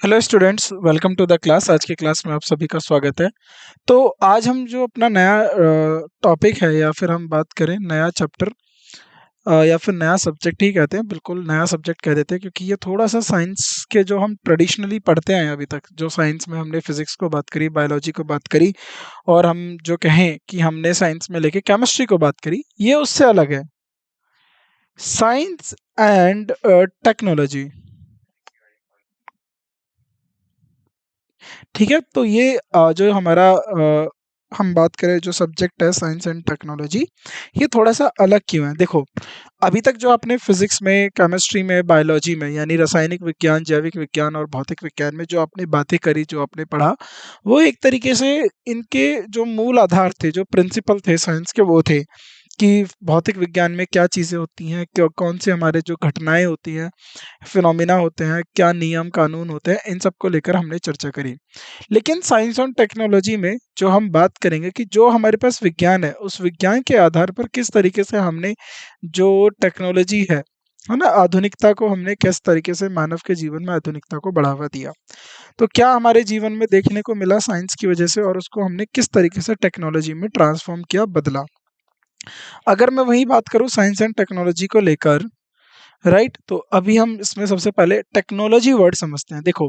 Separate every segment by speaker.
Speaker 1: Hello students, welcome to the class. आज की class में आप सभी का स्वागत है। तो आज हम जो अपना नया टॉपिक है या फिर हम बात करें नया चैप्टर या फिर नया सब्जेक्ट ही कहते हैं, बिल्कुल नया सब्जेक्ट कह देते हैं क्योंकि ये थोड़ा सा साइंस के जो हम ट्रेडिशनली पढ़ते हैं अभी तक, जो साइंस में हमने फिजिक्स को बात करी, बायोलॉजी को बात करी और हम जो कहें कि हमने साइंस में लेके केमिस्ट्री को बात करी, ये उससे अलग है। साइंस एंड टेक्नोलॉजी, ठीक है। तो ये जो हमारा हम बात करें जो सब्जेक्ट है साइंस एंड टेक्नोलॉजी, ये थोड़ा सा अलग क्यों है। देखो, अभी तक जो आपने फिजिक्स में, केमिस्ट्री में, बायोलॉजी में यानी रासायनिक विज्ञान, जैविक विज्ञान और भौतिक विज्ञान में जो आपने बातें करी, जो आपने पढ़ा, वो एक तरीके से इनके जो मूल आधार थे, जो प्रिंसिपल थे साइंस के, वो थे कि भौतिक विज्ञान में क्या चीज़ें होती हैं, क्या कौन से हमारे जो घटनाएं होती हैं, फिनोमिना होते हैं, क्या नियम कानून होते हैं, इन सब को लेकर हमने चर्चा करी। लेकिन साइंस और टेक्नोलॉजी में जो हम बात करेंगे कि जो हमारे पास विज्ञान है, उस विज्ञान के आधार पर किस तरीके से हमने जो टेक्नोलॉजी है ना, आधुनिकता को हमने किस तरीके से मानव के जीवन में आधुनिकता को बढ़ावा दिया। तो क्या हमारे जीवन में देखने को मिला साइंस की वजह से, और उसको हमने किस तरीके से टेक्नोलॉजी में ट्रांसफॉर्म किया, बदला। अगर मैं वही बात करूं साइंस एंड टेक्नोलॉजी को लेकर, राइट, तो अभी हम इसमें सबसे पहले टेक्नोलॉजी वर्ड समझते हैं। देखो,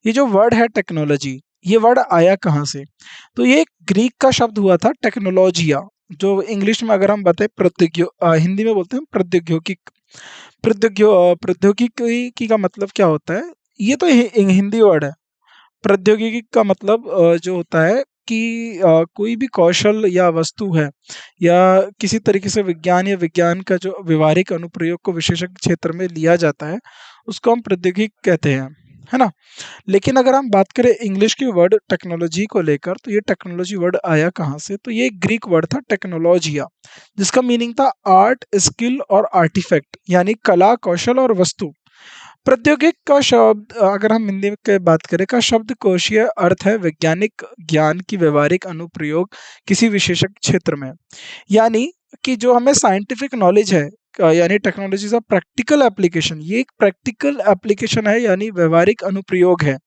Speaker 1: ये जो वर्ड है टेक्नोलॉजी, ये वर्ड आया कहाँ से? तो ये एक ग्रीक का शब्द हुआ था टेक्नोलॉजिया, जो इंग्लिश में अगर हम बताएं हिंदी में बोलते हैं प्रौद्योगिकी। प्रौद्योगिकी का मतलब क्या होता है? ये तो हिंदी वर्ड है। प्रौद्योगिकी का मतलब जो होता है कि कोई भी कौशल या वस्तु है, या किसी तरीके से विज्ञान या विज्ञान का जो व्यवहारिक अनुप्रयोग को विशेषज्ञ क्षेत्र में लिया जाता है, उसको हम प्रौद्योगिकी कहते हैं, है ना। लेकिन अगर हम बात करें इंग्लिश के वर्ड टेक्नोलॉजी को लेकर, तो ये टेक्नोलॉजी वर्ड आया कहाँ से? तो ये एक ग्रीक वर्ड था टेक्नोलॉजिया, जिसका मीनिंग था आर्ट, स्किल और आर्टिफैक्ट, यानी कला, कौशल और वस्तु। प्रौद्योगिक का शब्द अगर हम हिंदी में बात करें का शब्द कोशीय अर्थ है वैज्ञानिक ज्ञान की व्यवहारिक अनुप्रयोग किसी विशेषज्ञ क्षेत्र में। यानी कि जो हमें साइंटिफिक नॉलेज है, यानी टेक्नोलॉजी का प्रैक्टिकल एप्लीकेशन, ये एक प्रैक्टिकल एप्लीकेशन है, यानी व्यवहारिक अनुप्रयोग है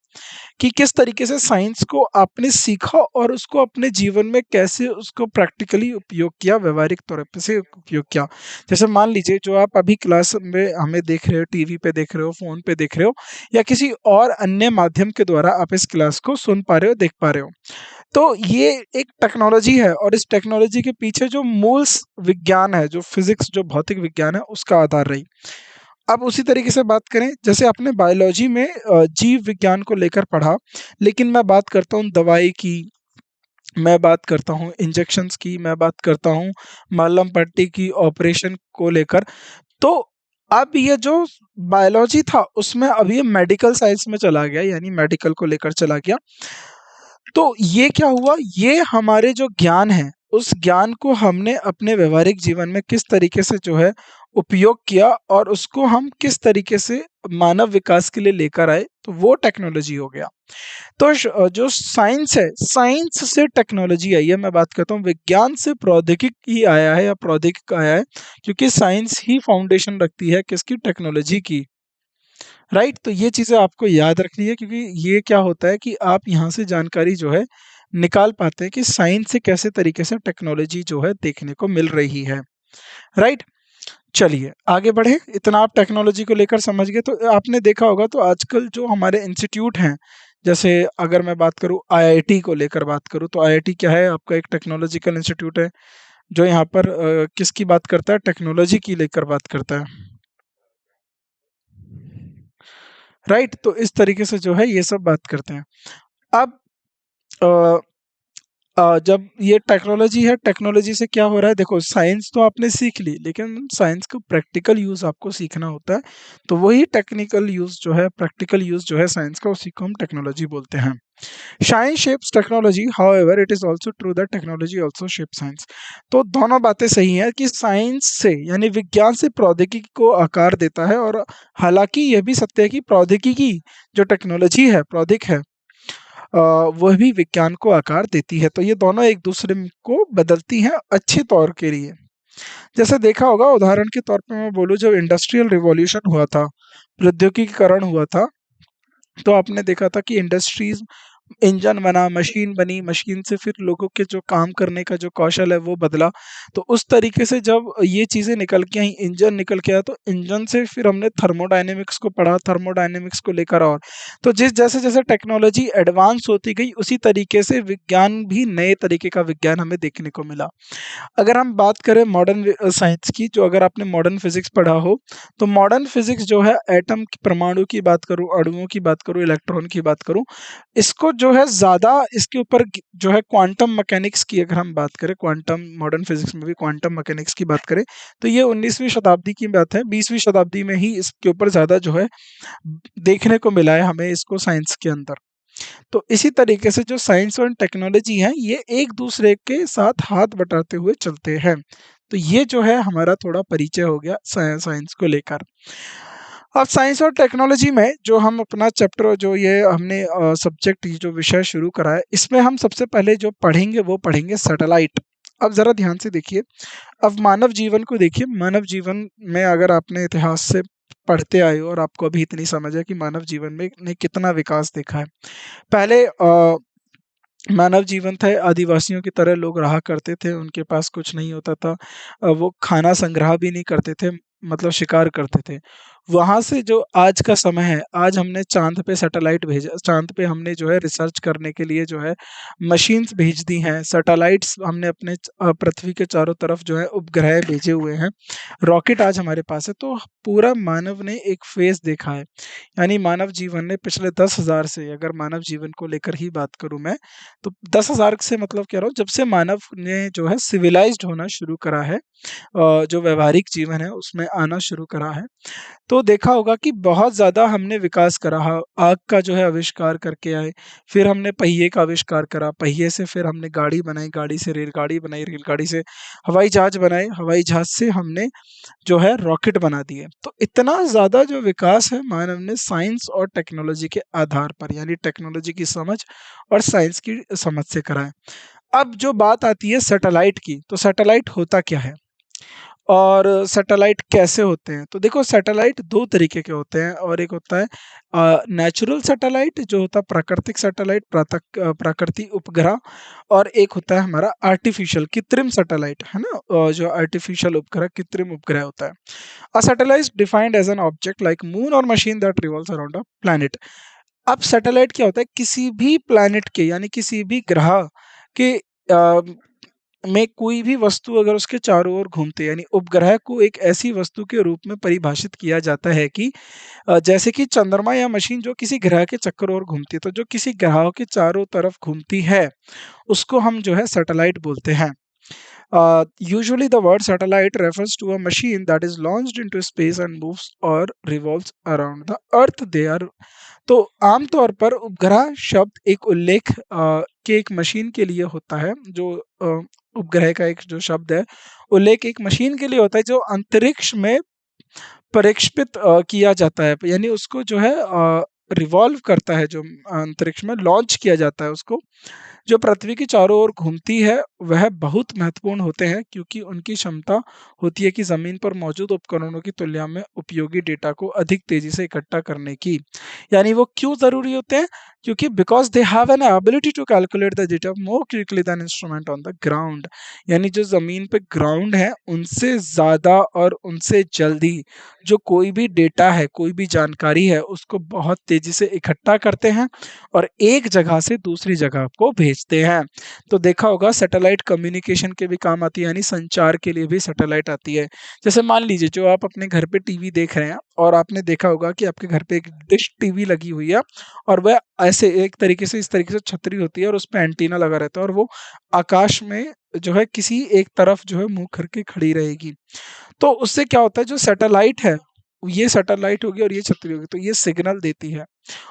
Speaker 1: कि किस तरीके से साइंस को आपने सीखा और उसको अपने जीवन में कैसे उसको प्रैक्टिकली उपयोग किया, व्यवहारिक तौर पे से उपयोग किया। जैसे मान लीजिए, जो आप अभी क्लास में हमें देख रहे हो, टीवी पे देख रहे हो, फोन पे देख रहे हो, या किसी और अन्य माध्यम के द्वारा आप इस क्लास को सुन पा रहे हो, देख पा रहे हो, तो ये एक टेक्नोलॉजी है। और इस टेक्नोलॉजी के पीछे जो मूल विज्ञान है, जो फिजिक्स, जो भौतिक विज्ञान है, उसका आधार रही। अब उसी तरीके से बात करें, जैसे आपने बायोलॉजी में जीव विज्ञान को लेकर पढ़ा, लेकिन मैं बात करता हूँ दवाई की, मैं बात करता हूँ इंजेक्शंस की, मैं बात करता हूँ मलहम पट्टी की, ऑपरेशन को लेकर। तो अब ये जो बायोलॉजी था, उसमें अब ये मेडिकल साइंस में चला गया, यानी मेडिकल को लेकर चला गया। तो ये क्या हुआ, ये हमारे जो ज्ञान है, उस ज्ञान को हमने अपने व्यवहारिक जीवन में किस तरीके से जो है उपयोग किया, और उसको हम किस तरीके से मानव विकास के लिए लेकर आए, तो वो टेक्नोलॉजी हो गया। तो जो साइंस है, साइंस से टेक्नोलॉजी आई है। मैं बात करता हूँ विज्ञान से प्रौद्योगिकी आया है, या प्रौद्योगिक आया है, क्योंकि साइंस ही फाउंडेशन रखती है किसकी? टेक्नोलॉजी की, राइट। तो ये चीज़ें आपको याद रखनी है, क्योंकि ये क्या होता है कि आप यहाँ से जानकारी जो है निकाल पाते हैं कि साइंस से कैसे तरीके से टेक्नोलॉजी जो है देखने को मिल रही है, राइट। चलिए आगे बढ़े। इतना आप टेक्नोलॉजी को लेकर समझ गए, तो आपने देखा होगा, तो आजकल जो हमारे इंस्टीट्यूट हैं, जैसे अगर मैं बात करूं आईआईटी को लेकर बात करूं, तो आईआईटी क्या है? आपका एक टेक्नोलॉजिकल इंस्टीट्यूट है, जो यहाँ पर किसकी बात करता है? टेक्नोलॉजी की लेकर बात करता है, राइट। तो इस तरीके से जो है ये सब बात करते हैं। अब अ, जब ये टेक्नोलॉजी है, टेक्नोलॉजी से क्या हो रहा है? देखो, साइंस तो आपने सीख ली, लेकिन साइंस का प्रैक्टिकल यूज़ आपको सीखना होता है। तो वही टेक्निकल यूज़ जो है, प्रैक्टिकल यूज़ जो है साइंस का, उसी को हम टेक्नोलॉजी बोलते हैं। Science shapes technology, however it is also true that technology also shape science. तो दोनों बातें सही हैं कि साइंस से, यानी विज्ञान से, प्रौद्योगिकी को आकार देता है, और हालांकि यह भी सत्य है कि प्रौद्योगिकी, जो टेक्नोलॉजी है, प्रौद्योगिक है, वह भी विज्ञान को आकार देती है। तो ये दोनों एक दूसरे को बदलती हैं अच्छे तौर के लिए। जैसे देखा होगा, उदाहरण के तौर पे मैं बोलूँ, जब इंडस्ट्रियल रिवॉल्यूशन हुआ था, प्रौद्योगिकीकरण हुआ था, तो आपने देखा था कि इंडस्ट्रीज, इंजन बना, मशीन बनी, मशीन से फिर लोगों के जो काम करने का जो कौशल है वो बदला। तो उस तरीके से जब ये चीज़ें निकल के आई, इंजन निकल के आया, तो इंजन से फिर हमने थर्मोडायनेमिक्स को पढ़ा, थर्मोडायनेमिक्स को लेकर और तो जिस जैसे जैसे टेक्नोलॉजी एडवांस होती गई उसी तरीके से विज्ञान भी नए तरीके का विज्ञान हमें देखने को मिला। अगर हम बात करें मॉडर्न साइंस की, जो अगर आपने मॉडर्न फिजिक्स पढ़ा हो, तो मॉडर्न फिजिक्स जो है एटम की, परमाणु की बात करूं, अणुओं की बात करूं, इलेक्ट्रॉन की बात करूं, इसको जो है ज़्यादा इसके ऊपर जो है क्वांटम मैकेनिक्स की अगर हम बात करें, क्वांटम मॉडर्न फिजिक्स में भी क्वांटम मैकेनिक्स की बात करें, तो ये 19वीं शताब्दी की बात है। 20वीं शताब्दी में ही इसके ऊपर ज़्यादा जो है देखने को मिला है हमें इसको साइंस के अंदर। तो इसी तरीके से जो साइंस और टेक्नोलॉजी है ये एक दूसरे के साथ हाथ बटाते हुए चलते हैं। तो ये जो है हमारा थोड़ा परिचय हो गया साइंस को लेकर। अब साइंस और टेक्नोलॉजी में जो हम अपना चैप्टर, जो ये हमने सब्जेक्ट, जो विषय शुरू करा है, इसमें हम सबसे पहले जो पढ़ेंगे वो पढ़ेंगे सैटेलाइट। अब जरा ध्यान से देखिए, अब मानव जीवन को देखिए। मानव जीवन में अगर आपने इतिहास से पढ़ते आए हो और आपको अभी इतनी समझ है कि मानव जीवन में ने कितना विकास देखा है। पहले मानव जीवन था, आदिवासियों की तरह लोग रहा करते थे, उनके पास कुछ नहीं होता था। वो खाना संग्रह भी नहीं करते थे, मतलब शिकार करते थे। वहाँ से जो आज का समय है, आज हमने चाँद पे सैटेलाइट भेजा, चाँद पे हमने जो है रिसर्च करने के लिए जो है मशीन्स भेज दी हैं, सैटेलाइट्स हमने अपने पृथ्वी के चारों तरफ जो है उपग्रह भेजे हुए हैं, रॉकेट आज हमारे पास है। तो पूरा मानव ने एक फ़ेज़ देखा है, यानी मानव जीवन ने पिछले 10,000 से, अगर मानव जीवन को लेकर ही बात करूँ मैं, तो 10,000 से मतलब कह रहा हूँ, जब से मानव ने जो है सिविलाइज्ड होना शुरू करा है, जो व्यावहारिक जीवन है उसमें आना शुरू करा है, तो देखा होगा कि बहुत ज़्यादा हमने विकास करा। आग का जो है आविष्कार करके आए, फिर हमने पहिए का आविष्कार करा, पहिए से फिर हमने गाड़ी बनाई, गाड़ी से रेलगाड़ी बनाई, रेलगाड़ी से हवाई जहाज बनाए, हवाई जहाज से हमने जो है रॉकेट बना दिए। तो इतना ज़्यादा जो विकास है मानव ने साइंस और टेक्नोलॉजी के आधार पर, यानी टेक्नोलॉजी की समझ और साइंस की समझ से करा है। अब जो बात आती है सैटेलाइट की, तो सैटेलाइट होता क्या है और सैटेलाइट कैसे होते हैं? तो देखो, सैटेलाइट 2 तरीके के होते हैं, और एक होता है नेचुरल सैटेलाइट, जो होता है प्राकृतिक सैटेलाइट, प्राकृतिक उपग्रह, और एक होता है हमारा आर्टिफिशियल, कृत्रिम सैटेलाइट, है ना? जो आर्टिफिशियल उपग्रह, कृत्रिम उपग्रह होता है। A satellite is defined as an object like moon और machine that revolves around a planet. अब सैटेलाइट क्या होता है? किसी भी प्लैनेट के, यानी किसी भी ग्रह के में कोई भी वस्तु अगर उसके चारों ओर घूमते, यानी उपग्रह को एक ऐसी वस्तु के रूप में परिभाषित किया जाता है कि जैसे कि चंद्रमा या मशीन जो किसी ग्रह के चक्कर ओर घूमती है, तो जो किसी ग्रह के चारों तरफ घूमती है उसको हम जो है सैटेलाइट बोलते हैं। Usually, the word satellite refers to a machine that is launched into space and moves or revolves around the Earth. They are तो आमतौर पर उपग्रह शब्द एक उल्लेख के एक मशीन के लिए होता है, जो उपग्रह का एक जो शब्द है, उल्लेख एक मशीन के लिए होता है जो अंतरिक्ष में प्रक्षेपित किया जाता है, यानी उसको जो है रिवॉल्व करता है, जो अंतरिक्ष में लॉन्च किया जाता है उसको, जो पृथ्वी के चारों ओर घूमती है। वह बहुत महत्वपूर्ण होते हैं क्योंकि उनकी क्षमता होती है कि ज़मीन पर मौजूद उपकरणों की तुलना में उपयोगी डेटा को अधिक तेज़ी से इकट्ठा करने की। यानी वो क्यों ज़रूरी होते हैं? क्योंकि because they have an ability to calculate the data more quickly than instrument on the ground. यानी जो ज़मीन पे ग्राउंड है उनसे ज़्यादा और उनसे जल्दी जो कोई भी डेटा है, कोई भी जानकारी है, उसको बहुत तेज़ी से इकट्ठा करते हैं और एक जगह से दूसरी जगह को भेजते हैं। तो देखा होगा सैटेलाइट कम्युनिकेशन के भी काम आती है, यानी संचार के लिए भी सैटेलाइट आती है। जैसे मान लीजिए, जो आप अपने घर पे टीवी देख रहे हैं और आपने देखा होगा कि आपके घर पे एक डिश टीवी लगी हुई है, और वह ऐसे एक तरीके से, इस तरीके से छतरी होती है और उस पे एंटीना लगा रहता है, और वो आकाश में जो है किसी एक तरफ जो है मुँह करके खड़ी रहेगी। तो उससे क्या होता है, जो सैटेलाइट है, ये सैटेलाइट होगी और ये छतरी होगी, तो ये सिग्नल देती है,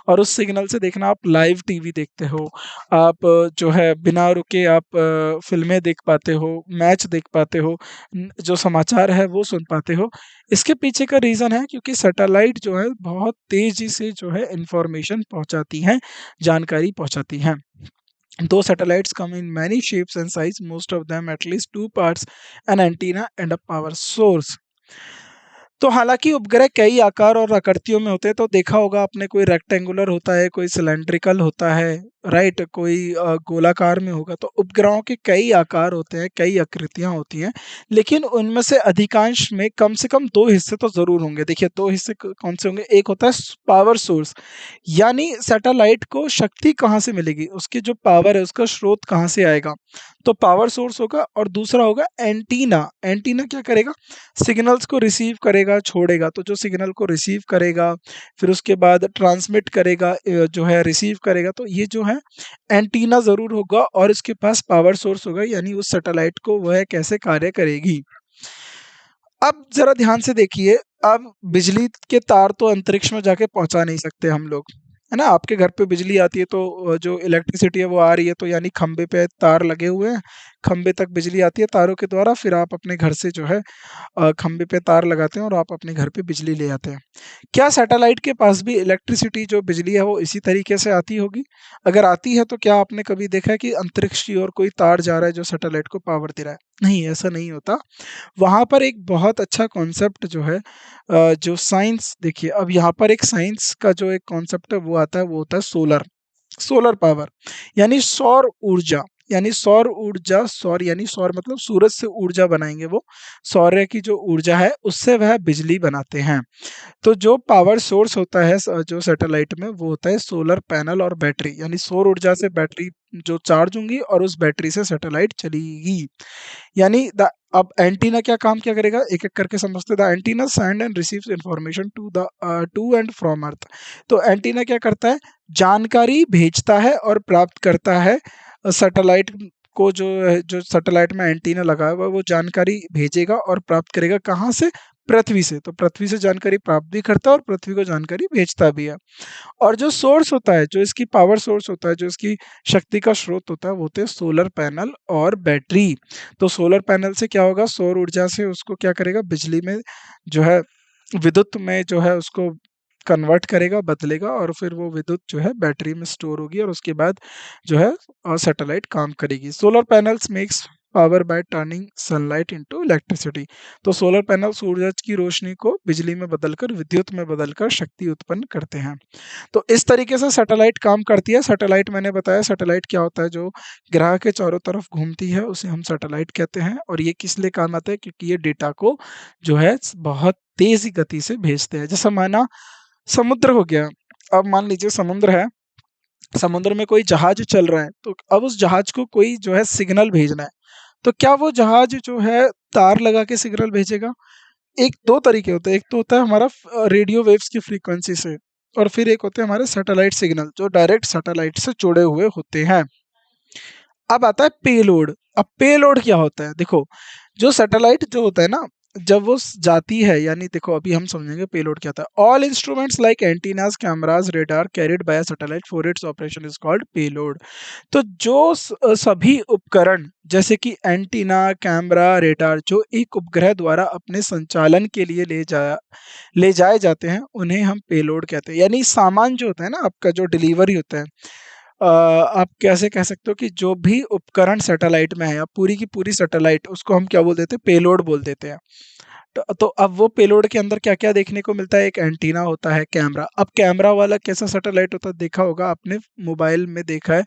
Speaker 1: और उस सिग्नल से देखना, आप लाइव टीवी देखते हो, आप जो है बिना रुके आप फ़िल्में देख पाते हो, मैच देख पाते हो, जो समाचार है वो सुन पाते हो। इसके पीछे का रीज़न है क्योंकि सैटेलाइट जो है बहुत तेज़ी से जो है इन्फॉर्मेशन पहुँचाती हैं, जानकारी पहुँचाती हैं। Those satellites come in many shapes and size, most of them at least two parts, an antenna and a power source. तो हालांकि उपग्रह कई आकार और आकृतियों में होते हैं, तो देखा होगा आपने, कोई रेक्टेंगुलर होता है, कोई सिलेंड्रिकल होता है, राइट, कोई गोलाकार में होगा। तो उपग्रहों के कई आकार होते हैं, कई आकृतियां होती हैं, लेकिन उनमें से कम दो हिस्से तो जरूर होंगे। देखिए, दो हिस्से कौन से होंगे? एक होता है पावर सोर्स, यानी सैटेलाइट को शक्ति कहाँ से मिलेगी, उसकी जो पावर है उसका स्रोत कहाँ से आएगा, तो पावर सोर्स होगा। और दूसरा होगा एंटीना। एंटीना क्या करेगा? सिग्नल्स को रिसीव करेगा, छोड़ेगा। तो जो सिग्नल को रिसीव करेगा, फिर उसके बाद ट्रांसमिट करेगा, जो है रिसीव करेगा, तो ये जो है एंटीना जरूर होगा, और इसके पास पावर सोर्स होगा, यानी उस सैटेलाइट को वह कैसे कार्य करेगी। अब जरा ध्यान से देखिए, अब बिजली के तार तो अंतरिक्ष में जाके पहुंचा नहीं सकते हम लोग, है ना। आपके घर पे बिजली आती है तो जो इलेक्ट्रिसिटी है वो आ रही है, तो यानी खंबे पे तार लगे हुए हैं, खंबे तक बिजली आती है तारों के द्वारा, फिर आप अपने घर से जो है खंबे पे तार लगाते हैं और आप अपने घर पे बिजली ले आते हैं। क्या सैटेलाइट के पास भी इलेक्ट्रिसिटी, जो बिजली है, वो इसी तरीके से आती होगी? अगर आती है तो क्या आपने कभी देखा है कि अंतरिक्ष की ओर कोई तार जा रहा है जो सैटेलाइट को पावर दे रहा है? नहीं, ऐसा नहीं होता। वहाँ पर एक बहुत अच्छा कॉन्सेप्ट जो है, जो साइंस, देखिए अब यहाँ पर एक साइंस का जो एक कॉन्सेप्ट है वो आता है, वो होता है सोलर। सोलर पावर, यानी सौर ऊर्जा। यानी सौर ऊर्जा, सौर यानी सौर मतलब सूरज से ऊर्जा बनाएंगे वो, सौर्य की जो ऊर्जा है उससे वह बिजली बनाते हैं। तो जो पावर सोर्स होता है जो सैटेलाइट में, वो होता है सोलर पैनल और बैटरी, यानी सौर ऊर्जा से बैटरी जो चार्ज होंगी और उस बैटरी से सैटेलाइट चलेगी। यानी द अब एंटीना क्या करेगा, एक एक करके समझते। The antenna send and receives information to and from earth. तो एंटीना क्या करता है? जानकारी भेजता है और प्राप्त करता है सैटेलाइट को। जो सैटेलाइट में एंटीना लगा हुआ है वो जानकारी भेजेगा और प्राप्त करेगा कहाँ से? पृथ्वी से। तो पृथ्वी से जानकारी प्राप्त भी करता है और पृथ्वी को जानकारी भेजता भी है। और जो सोर्स होता है, जो इसकी पावर सोर्स होता है, जो इसकी शक्ति का स्रोत होता है, वो होते हैं सोलर पैनल और बैटरी। तो सोलर पैनल से क्या होगा? सौर ऊर्जा से उसको क्या करेगा? बिजली में जो है, विद्युत में जो है उसको कन्वर्ट करेगा, बदलेगा, और फिर वो विद्युत जो है बैटरी में स्टोर होगी, और उसके बाद जो है सैटेलाइट काम करेगी। Solar panels makes power bye turning sunlight into electricity. तो सोलर पैनल सूरज की रोशनी को बिजली में बदलकर, विद्युत में बदलकर शक्ति उत्पन्न करते हैं। तो इस तरीके से सैटेलाइट काम करती है। सैटेलाइट, मैंने बताया सैटेलाइट क्या होता है, जो ग्रह के चारों तरफ घूमती है उसे हम सैटेलाइट कहते हैं। और ये किस लिए काम आता है? क्योंकि ये डेटा को जो है बहुत तेज गति से भेजते हैं। जैसा माना समुद्र हो गया, अब मान लीजिए समुद्र है, समुद्र में कोई जहाज चल रहा है, तो अब उस जहाज को कोई जो है सिग्नल भेजना है, तो क्या वो जहाज जो है तार लगा के सिग्नल भेजेगा? एक दो तरीके होते हैं, एक तो होता है हमारा रेडियो वेव्स की फ्रीक्वेंसी से, और फिर एक होते हैं हमारे सैटेलाइट सिग्नल जो डायरेक्ट सैटेलाइट से जुड़े हुए होते हैं। अब आता है पेलोड। अब पेलोड क्या होता है? देखो, जो सैटेलाइट जो होता है ना, जब वो जाती है, यानी देखो अभी हम समझेंगे पेलोड क्या होता है। All instruments like antennas, cameras, radar carried by satellite for its operation is called payload. तो जो सभी उपकरण, जैसे कि एंटीना, कैमरा, रेडार, जो एक उपग्रह द्वारा अपने संचालन के लिए ले जाए जाते हैं, उन्हें हम पेलोड कहते हैं। यानी सामान जो होता है ना आपका, जो डिलीवरी होता है, आप कैसे कह सकते हो कि जो भी उपकरण सैटेलाइट में है, या पूरी की पूरी सैटेलाइट, उसको हम क्या बोल देते हैं? पेलोड बोल देते हैं। तो अब वो पेलोड के अंदर क्या क्या देखने को मिलता है? एक एंटीना होता है, कैमरा। अब कैमरा वाला कैसा सैटेलाइट होता है? देखा होगा आपने, मोबाइल में देखा है।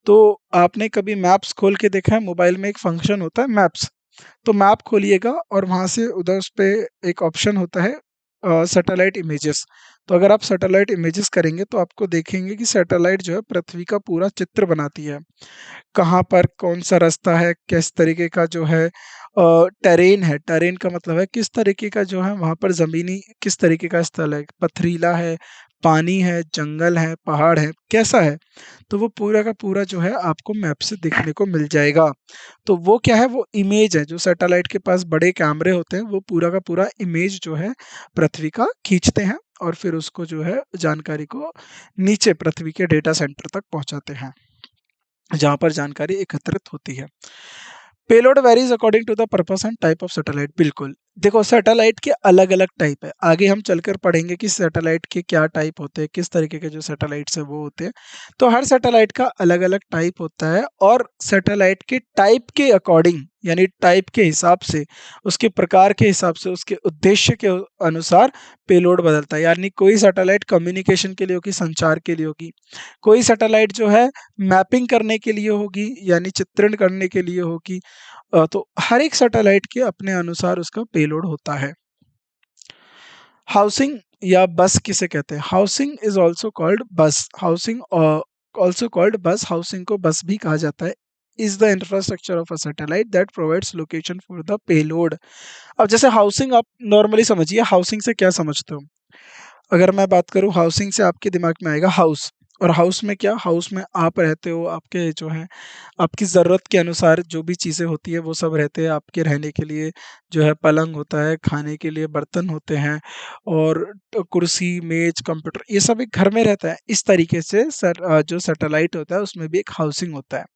Speaker 1: तो आपने कभी मैप्स खोल के देखा है? मोबाइल में एक फंक्शन होता है मैप्स। तो मैप खोलिएगा और वहां से उधर उस पे एक ऑप्शन होता है सैटेलाइट इमेजेस। तो अगर आप सैटेलाइट इमेजेस करेंगे तो आपको देखेंगे कि सैटेलाइट जो है पृथ्वी का पूरा चित्र बनाती है। कहाँ पर कौन सा रास्ता है, किस तरीके का जो है टेरेन है। टेरेन का मतलब है किस तरीके का जो है वहाँ पर ज़मीनी किस तरीके का स्थल है, पथरीला है, पानी है, जंगल है, पहाड़ है, कैसा है। तो वो पूरा का पूरा जो है आपको मैप से देखने को मिल जाएगा। तो वो क्या है? वो इमेज है। जो सैटेलाइट के पास बड़े कैमरे होते हैं, वो पूरा का पूरा इमेज जो है पृथ्वी का खींचते हैं, और फिर उसको जो है जानकारी को नीचे पृथ्वी के डेटा सेंटर तक पहुंचाते हैं, जहाँ पर जानकारी एकत्रित होती है। Payload varies according to the purpose and type of satellite. बिल्कुल, देखो सैटेलाइट के अलग अलग टाइप है, आगे हम चलकर पढ़ेंगे कि सैटेलाइट के क्या टाइप होते हैं, किस तरीके के जो सैटेलाइट्स है वो होते हैं। तो हर सैटेलाइट का अलग अलग टाइप होता है और सैटेलाइट के टाइप के अकॉर्डिंग यानी टाइप के हिसाब से, उसके प्रकार के हिसाब से, उसके उद्देश्य के अनुसार पेलोड बदलता है। यानी कोई सैटेलाइट कम्युनिकेशन के लिए होगी, संचार के लिए होगी, कोई सैटेलाइट जो है मैपिंग करने के लिए होगी यानी चित्रण करने के लिए होगी। तो हर एक सैटेलाइट के अपने अनुसार उसका पेलोड होता है। हाउसिंग या बस किसे कहते हैं? हाउसिंग इज ऑल्सो कॉल्ड बस। हाउसिंग ऑल्सो कॉल्ड बस, हाउसिंग को बस भी कहा जाता है। Is the infrastructure of a satellite that provides location for the payload. अब जैसे हाउसिंग आप नॉर्मली समझिए, हाउसिंग से क्या समझते हो? अगर मैं बात करूँ हाउसिंग से, आपके दिमाग में आएगा हाउस। और हाउस में क्या, हाउस में आप रहते हो, आपके जो है आपकी ज़रूरत के अनुसार जो भी चीज़ें होती है वो सब रहते हैं आपके रहने के लिए। जो है पलंग होता है, खाने के लिए बर्तन होते हैं, और कुर्सी मेज कंप्यूटर ये सब एक घर में रहता है। इस तरीके से जो सैटेलाइट होता है उसमें भी एक हाउसिंग होता है।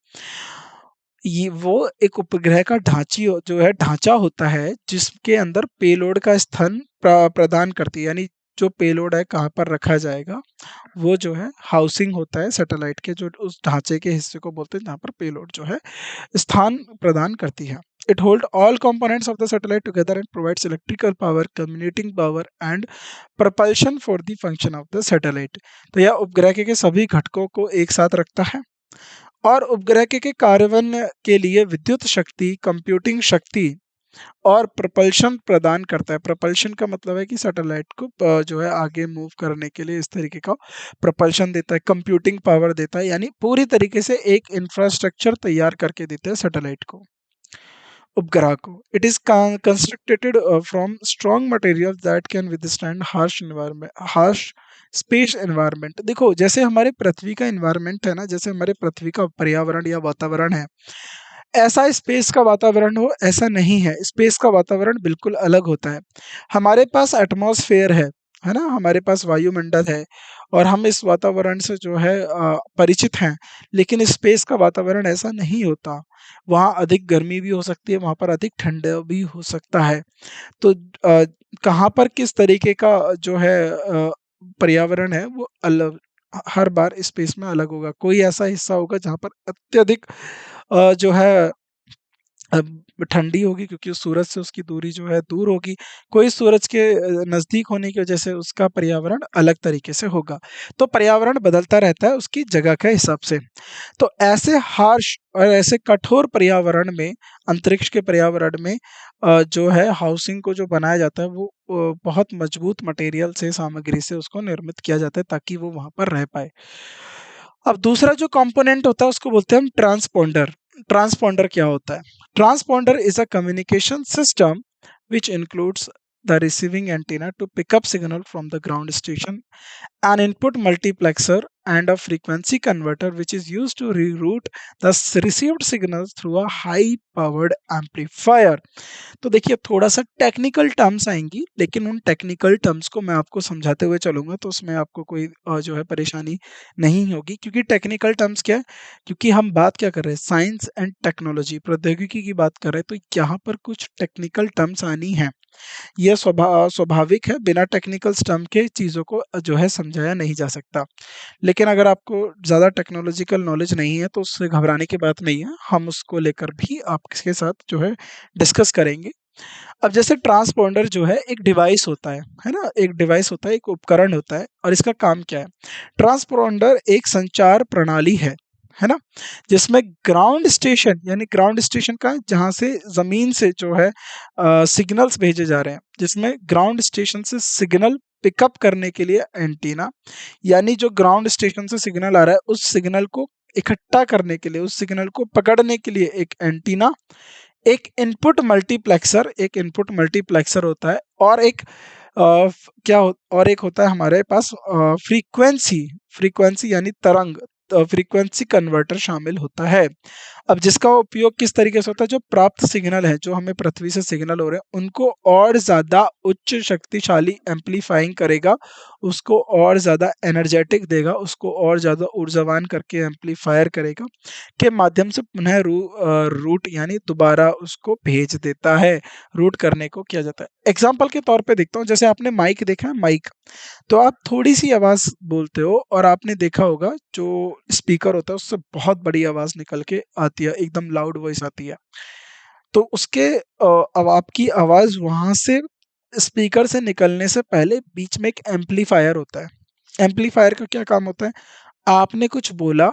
Speaker 1: ये वो एक उपग्रह का जो है ढांचा होता है जिसके अंदर पेलोड का स्थान प्रदान करती है। यानी जो पेलोड है कहाँ पर रखा जाएगा, वो जो है हाउसिंग होता है सैटेलाइट के, जो उस ढांचे के हिस्से को बोलते हैं जहाँ पर पेलोड जो है स्थान प्रदान करती है। It hold all components of the satellite together and provides electrical power, communicating power and propulsion for the function of the satellite. तो यह उपग्रह के सभी घटकों को एक साथ रखता है और उपग्रह के कार्यान्वयन के लिए विद्युत शक्ति, कंप्यूटिंग शक्ति और प्रपल्शन प्रदान करता है। प्रपल्शन का मतलब है कि सैटेलाइट को जो है आगे मूव करने के लिए इस तरीके का प्रपल्शन देता है, कंप्यूटिंग पावर देता है, यानी पूरी तरीके से एक इंफ्रास्ट्रक्चर तैयार करके देता है सैटेलाइट को, उपग्रह को। It is constructed from strong material that can withstand harsh environment, harsh space environment. देखो जैसे हमारे पृथ्वी का एनवायरनमेंट है ना, जैसे हमारे पृथ्वी का पर्यावरण या वातावरण है, ऐसा स्पेस का वातावरण हो ऐसा नहीं है। स्पेस का वातावरण बिल्कुल अलग होता है। हमारे पास एटमॉस्फेयर है ना, हमारे पास वायुमंडल है और हम इस वातावरण से जो है परिचित हैं। लेकिन स्पेस का वातावरण ऐसा नहीं होता। वहाँ अधिक गर्मी भी हो सकती है, वहाँ पर अधिक ठंडा भी हो सकता है। तो कहाँ पर किस तरीके का जो है पर्यावरण है वो अलग, हर बार स्पेस में अलग होगा। कोई ऐसा हिस्सा होगा जहाँ पर अत्यधिक जो है ठंडी होगी क्योंकि उस सूरज से उसकी दूरी जो है दूर होगी। कोई सूरज के नज़दीक होने की वजह से उसका पर्यावरण अलग तरीके से होगा। तो पर्यावरण बदलता रहता है उसकी जगह के हिसाब से। तो ऐसे हार्श और ऐसे कठोर पर्यावरण में, अंतरिक्ष के पर्यावरण में जो है हाउसिंग को जो बनाया जाता है वो बहुत मजबूत मटेरियल से, सामग्री से उसको निर्मित किया जाता है ताकि वो वहाँ पर रह पाए। अब दूसरा जो कंपोनेंट होता है उसको बोलते हैं हम ट्रांसपोंडर। ट्रांसपोंडर क्या होता है? Transponder is a communication system which includes the receiving antenna to pick up signal from the ground station, an input multiplexer, and a frequency converter which is used to reroute the received signals through a high powered amplifier। तो देखिए थोड़ा सा technical terms आएंगी, लेकिन उन technical terms को मैं आपको समझाते हुए चलूंगा तो उसमें आपको कोई जो है परेशानी नहीं होगी। क्योंकि टेक्निकल टर्म्स क्या है, क्योंकि हम बात क्या कर रहे हैं, साइंस एंड टेक्नोलॉजी, प्रौद्योगिकी की बात कर रहे हैं, तो यहाँ पर कुछ टेक्निकल टर्म्स आनी है। यह स्वाभाविक है, बिना टेक्निकल टर्म के चीज़ों को जो है समझाया नहीं जा सकता। लेकिन अगर आपको ज़्यादा टेक्नोलॉजिकल नॉलेज नहीं है तो उससे घबराने की बात नहीं है, हम उसको लेकर भी आपके साथ जो है डिस्कस करेंगे। अब जैसे ट्रांसपोंडर जो है एक डिवाइस होता है ना, एक डिवाइस होता है, एक उपकरण होता है, और इसका काम क्या है? ट्रांसपोंडर एक संचार प्रणाली है ना, जिसमें ग्राउंड स्टेशन, यानी ग्राउंड स्टेशन का है जहाँ से जमीन से जो है सिग्नल्स भेजे जा रहे हैं, जिसमें ग्राउंड स्टेशन से सिग्नल पिकअप करने के लिए एंटीना, यानी जो ग्राउंड स्टेशन से सिग्नल आ रहा है उस सिग्नल को इकट्ठा करने के लिए, उस सिग्नल को पकड़ने के लिए एक एंटीना, एक इनपुट मल्टीप्लेक्सर होता है, और एक और एक होता है हमारे पास फ्रीक्वेंसी, फ्रीक्वेंसी यानी तरंग, फ्रीक्वेंसी कन्वर्टर शामिल होता है। अब जिसका उपयोग किस तरीके से होता है, जो प्राप्त सिग्नल है, जो हमें पृथ्वी से सिग्नल हो रहे हैं, उनको और ज़्यादा उच्च शक्तिशाली एम्पलीफाइंग करेगा, उसको और ज़्यादा एनर्जेटिक देगा, उसको और ज़्यादा ऊर्जावान करके एम्पलीफायर करेगा, के माध्यम से पुनः रूट यानी दोबारा उसको भेज देता है। रूट करने को किया जाता है। एग्जाम्पल के तौर पे देखता हूँ, जैसे आपने माइक देखा है, माइक, तो आप थोड़ी सी आवाज बोलते हो और आपने देखा होगा जो स्पीकर होता है उससे बहुत बड़ी आवाज निकल के आती है, एकदम लाउड वॉइस आती है। तो उसके अब आपकी आवाज वहां से स्पीकर से निकलने से पहले बीच में एक एम्पलीफायर होता है। एम्पलीफायर का क्या काम होता है, आपने कुछ बोला,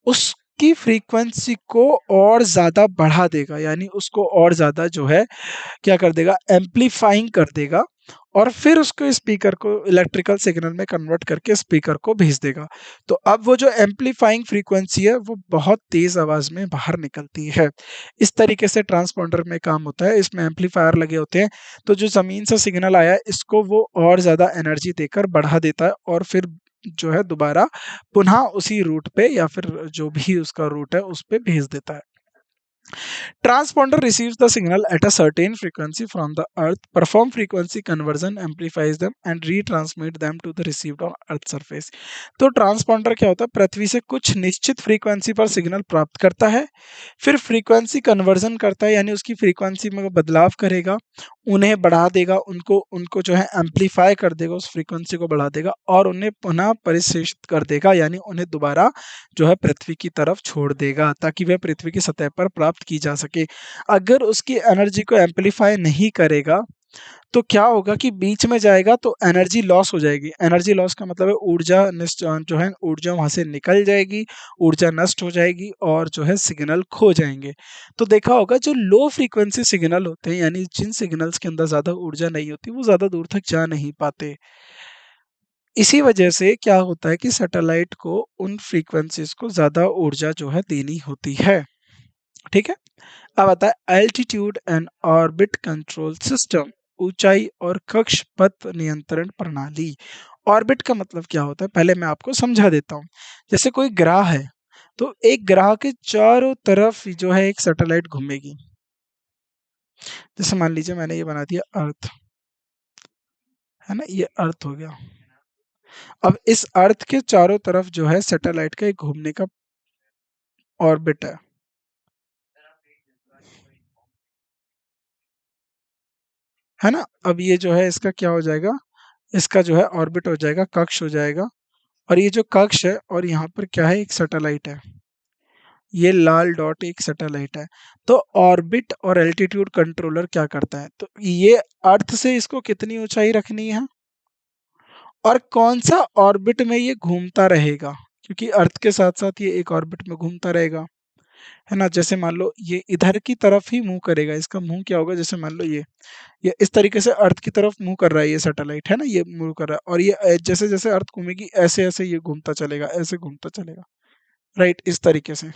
Speaker 1: उसकी फ्रीक्वेंसी को और ज्यादा बढ़ा देगा, यानी उसको और ज्यादा जो है क्या कर देगा, एम्पलीफाइंग कर देगा, और फिर उसको स्पीकर को इलेक्ट्रिकल सिग्नल में कन्वर्ट करके स्पीकर को भेज देगा। तो अब वो जो एम्पलीफाइंग फ्रीक्वेंसी है वो बहुत तेज आवाज में बाहर निकलती है। इस तरीके से ट्रांसपॉन्डर में काम होता है, इसमें एम्पलीफायर लगे होते हैं। तो जो जमीन से सिग्नल आया है, इसको वो और ज्यादा एनर्जी देकर बढ़ा देता है, और फिर जो है दोबारा पुनः उसी रूट पे या फिर जो भी उसका रूट है उस पे भेज देता है। Transponder receives the signal at a certain frequency from the earth, perform frequency conversion, amplifies them and retransmit them to the received on earth surface. तो ट्रांसपॉन्डर क्या होता है, पृथ्वी से कुछ निश्चित फ्रीक्वेंसी पर सिग्नल प्राप्त करता है, फिर फ्रीक्वेंसी कन्वर्जन करता है, यानी उसकी फ्रीक्वेंसी में बदलाव करेगा, उन्हें बढ़ा देगा, उनको उनको जो है एम्पलीफाई कर देगा, उस फ्रीक्वेंसी को बढ़ा देगा, और उन्हें पुनः परिशेषित कर देगा, यानी उन्हें दोबारा जो है पृथ्वी की तरफ छोड़ देगा, ताकि वह पृथ्वी की सतह पर प्राप्त की जा सके। अगर उसकी एनर्जी को एम्पलीफाई नहीं करेगा तो क्या होगा कि बीच में जाएगा तो एनर्जी लॉस हो जाएगी। एनर्जी लॉस का मतलब है ऊर्जा जो है ऊर्जा वहां से निकल जाएगी, ऊर्जा नष्ट हो जाएगी, और जो है सिग्नल खो जाएंगे। तो देखा होगा जो लो फ्रीक्वेंसी सिग्नल होते हैं, यानी जिन सिग्नल्स के अंदर ज्यादा ऊर्जा नहीं होती, वो ज्यादा दूर तक जा नहीं पाते। इसी वजह से क्या होता है कि सैटेलाइट को उन फ्रीक्वेंसीज को ज्यादा ऊर्जा जो है देनी होती है। ठीक है। अब आता है altitude and orbit control system, ऊंचाई और कक्ष पथ नियंत्रण प्रणाली। ऑर्बिट का मतलब क्या होता है, पहले मैं आपको समझा देता हूँ। जैसे कोई ग्रह है, तो एक ग्रह के चारों तरफ जो है एक सैटेलाइट घूमेगी। जैसे मान लीजिए मैंने ये बना दिया अर्थ, है ना, ये अर्थ हो गया। अब इस अर्थ के चारों तरफ जो है सैटेलाइट का एक घूमने का ऑर्बिट है ना। अब ये जो है इसका क्या हो जाएगा, इसका जो है ऑर्बिट हो जाएगा, कक्ष हो जाएगा। और ये जो कक्ष है और यहाँ पर क्या है, एक सैटेलाइट है, ये लाल डॉट एक सैटेलाइट है। तो ऑर्बिट और एल्टीट्यूड कंट्रोलर क्या करता है, तो ये अर्थ से इसको कितनी ऊंचाई रखनी है और कौन सा ऑर्बिट में ये घूमता रहेगा, क्योंकि अर्थ के साथ साथ ये एक ऑर्बिट में घूमता रहेगा, है ना। जैसे मान लो ये इधर की तरफ ही मूव करेगा, इसका मुंह क्या होगा, जैसे मान लो ये इस तरीके से अर्थ की तरफ मूव कर रहा है, ये सैटेलाइट है ना, ये मूव कर रहा है, और ये जैसे जैसे अर्थ घूमेगी ऐसे ऐसे ये घूमता चलेगा, ऐसे घूमता चलेगा, राइट, इस तरीके से।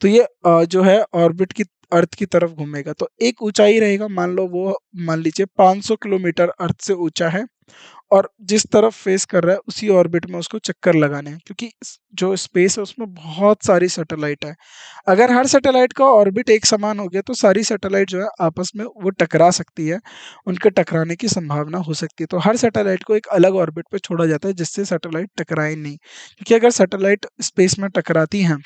Speaker 1: तो ये जो है ऑर्बिट की अर्थ की तरफ घूमेगा, तो एक ऊंचाई रहेगा, मान लो वो, मान लीजिए 500 किलोमीटर अर्थ से ऊंचा है, और जिस तरफ फेस कर रहा है उसी ऑर्बिट में उसको चक्कर लगाने हैं, क्योंकि जो स्पेस है उसमें बहुत सारी सैटेलाइट है। अगर हर सैटेलाइट का ऑर्बिट एक समान हो गया तो सारी सैटेलाइट जो है आपस में वो टकरा सकती है, उनके टकराने की संभावना हो सकती है। तो हर सैटेलाइट को एक अलग ऑर्बिट पे छोड़ा जाता है जिससे सैटेलाइट टकराए नहीं, क्योंकि अगर सैटेलाइट स्पेस में टकराती हैं,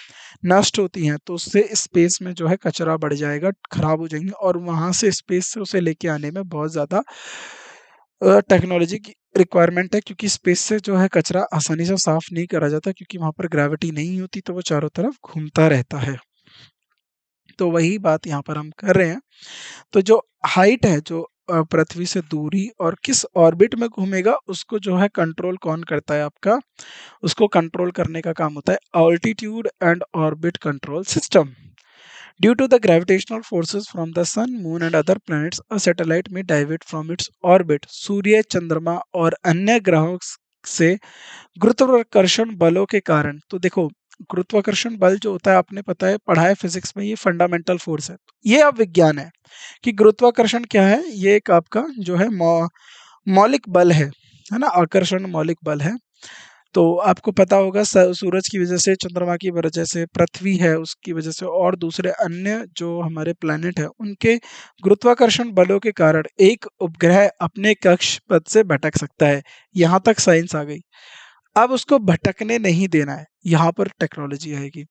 Speaker 1: नष्ट होती हैं, तो उससे स्पेस में जो है कचरा बढ़ जाएगा, खराब हो जाएंगे, और वहां से स्पेस से उसे लेके आने में बहुत ज्यादा टेक्नोलॉजी की रिक्वायरमेंट है, क्योंकि स्पेस से जो है कचरा आसानी से साफ नहीं करा जाता, क्योंकि वहां पर ग्रेविटी नहीं होती, तो वो चारों तरफ घूमता रहता है। तो वही बात यहाँ पर हम कर रहे हैं। तो जो हाइट है, जो पृथ्वी से दूरी और किस ऑर्बिट में घूमेगा, उसको जो है कंट्रोल कौन करता है आपका, उसको कंट्रोल करने का काम होता है altitude and orbit control system. Due to the gravitational forces from the sun, moon and other planets, a satellite may divert from its orbit. सूर्य, चंद्रमा और अन्य ग्रहों से गुरुत्वाकर्षण बलों के कारण, तो देखो गुरुत्वाकर्षण बल जो होता है आपने पता है पढ़ा है फिजिक्स में, ये फंडामेंटल फोर्स है। ये अब विज्ञान है कि गुरुत्वाकर्षण क्या है, ये एक आपका जो है मौलिक बल है ना, आकर्षण मौलिक बल है। तो आपको पता होगा सूरज की वजह से, चंद्रमा की वजह से, पृथ्वी है उसकी वजह से और दूसरे अन्य जो हमारे प्लैनेट है उनके गुरुत्वाकर्षण बलों के कारण एक उपग्रह अपने कक्ष पथ से भटक सकता है। यहाँ तक साइंस आ गई। अब उसको भटकने नहीं देना है, यहाँ पर टेक्नोलॉजी आएगी।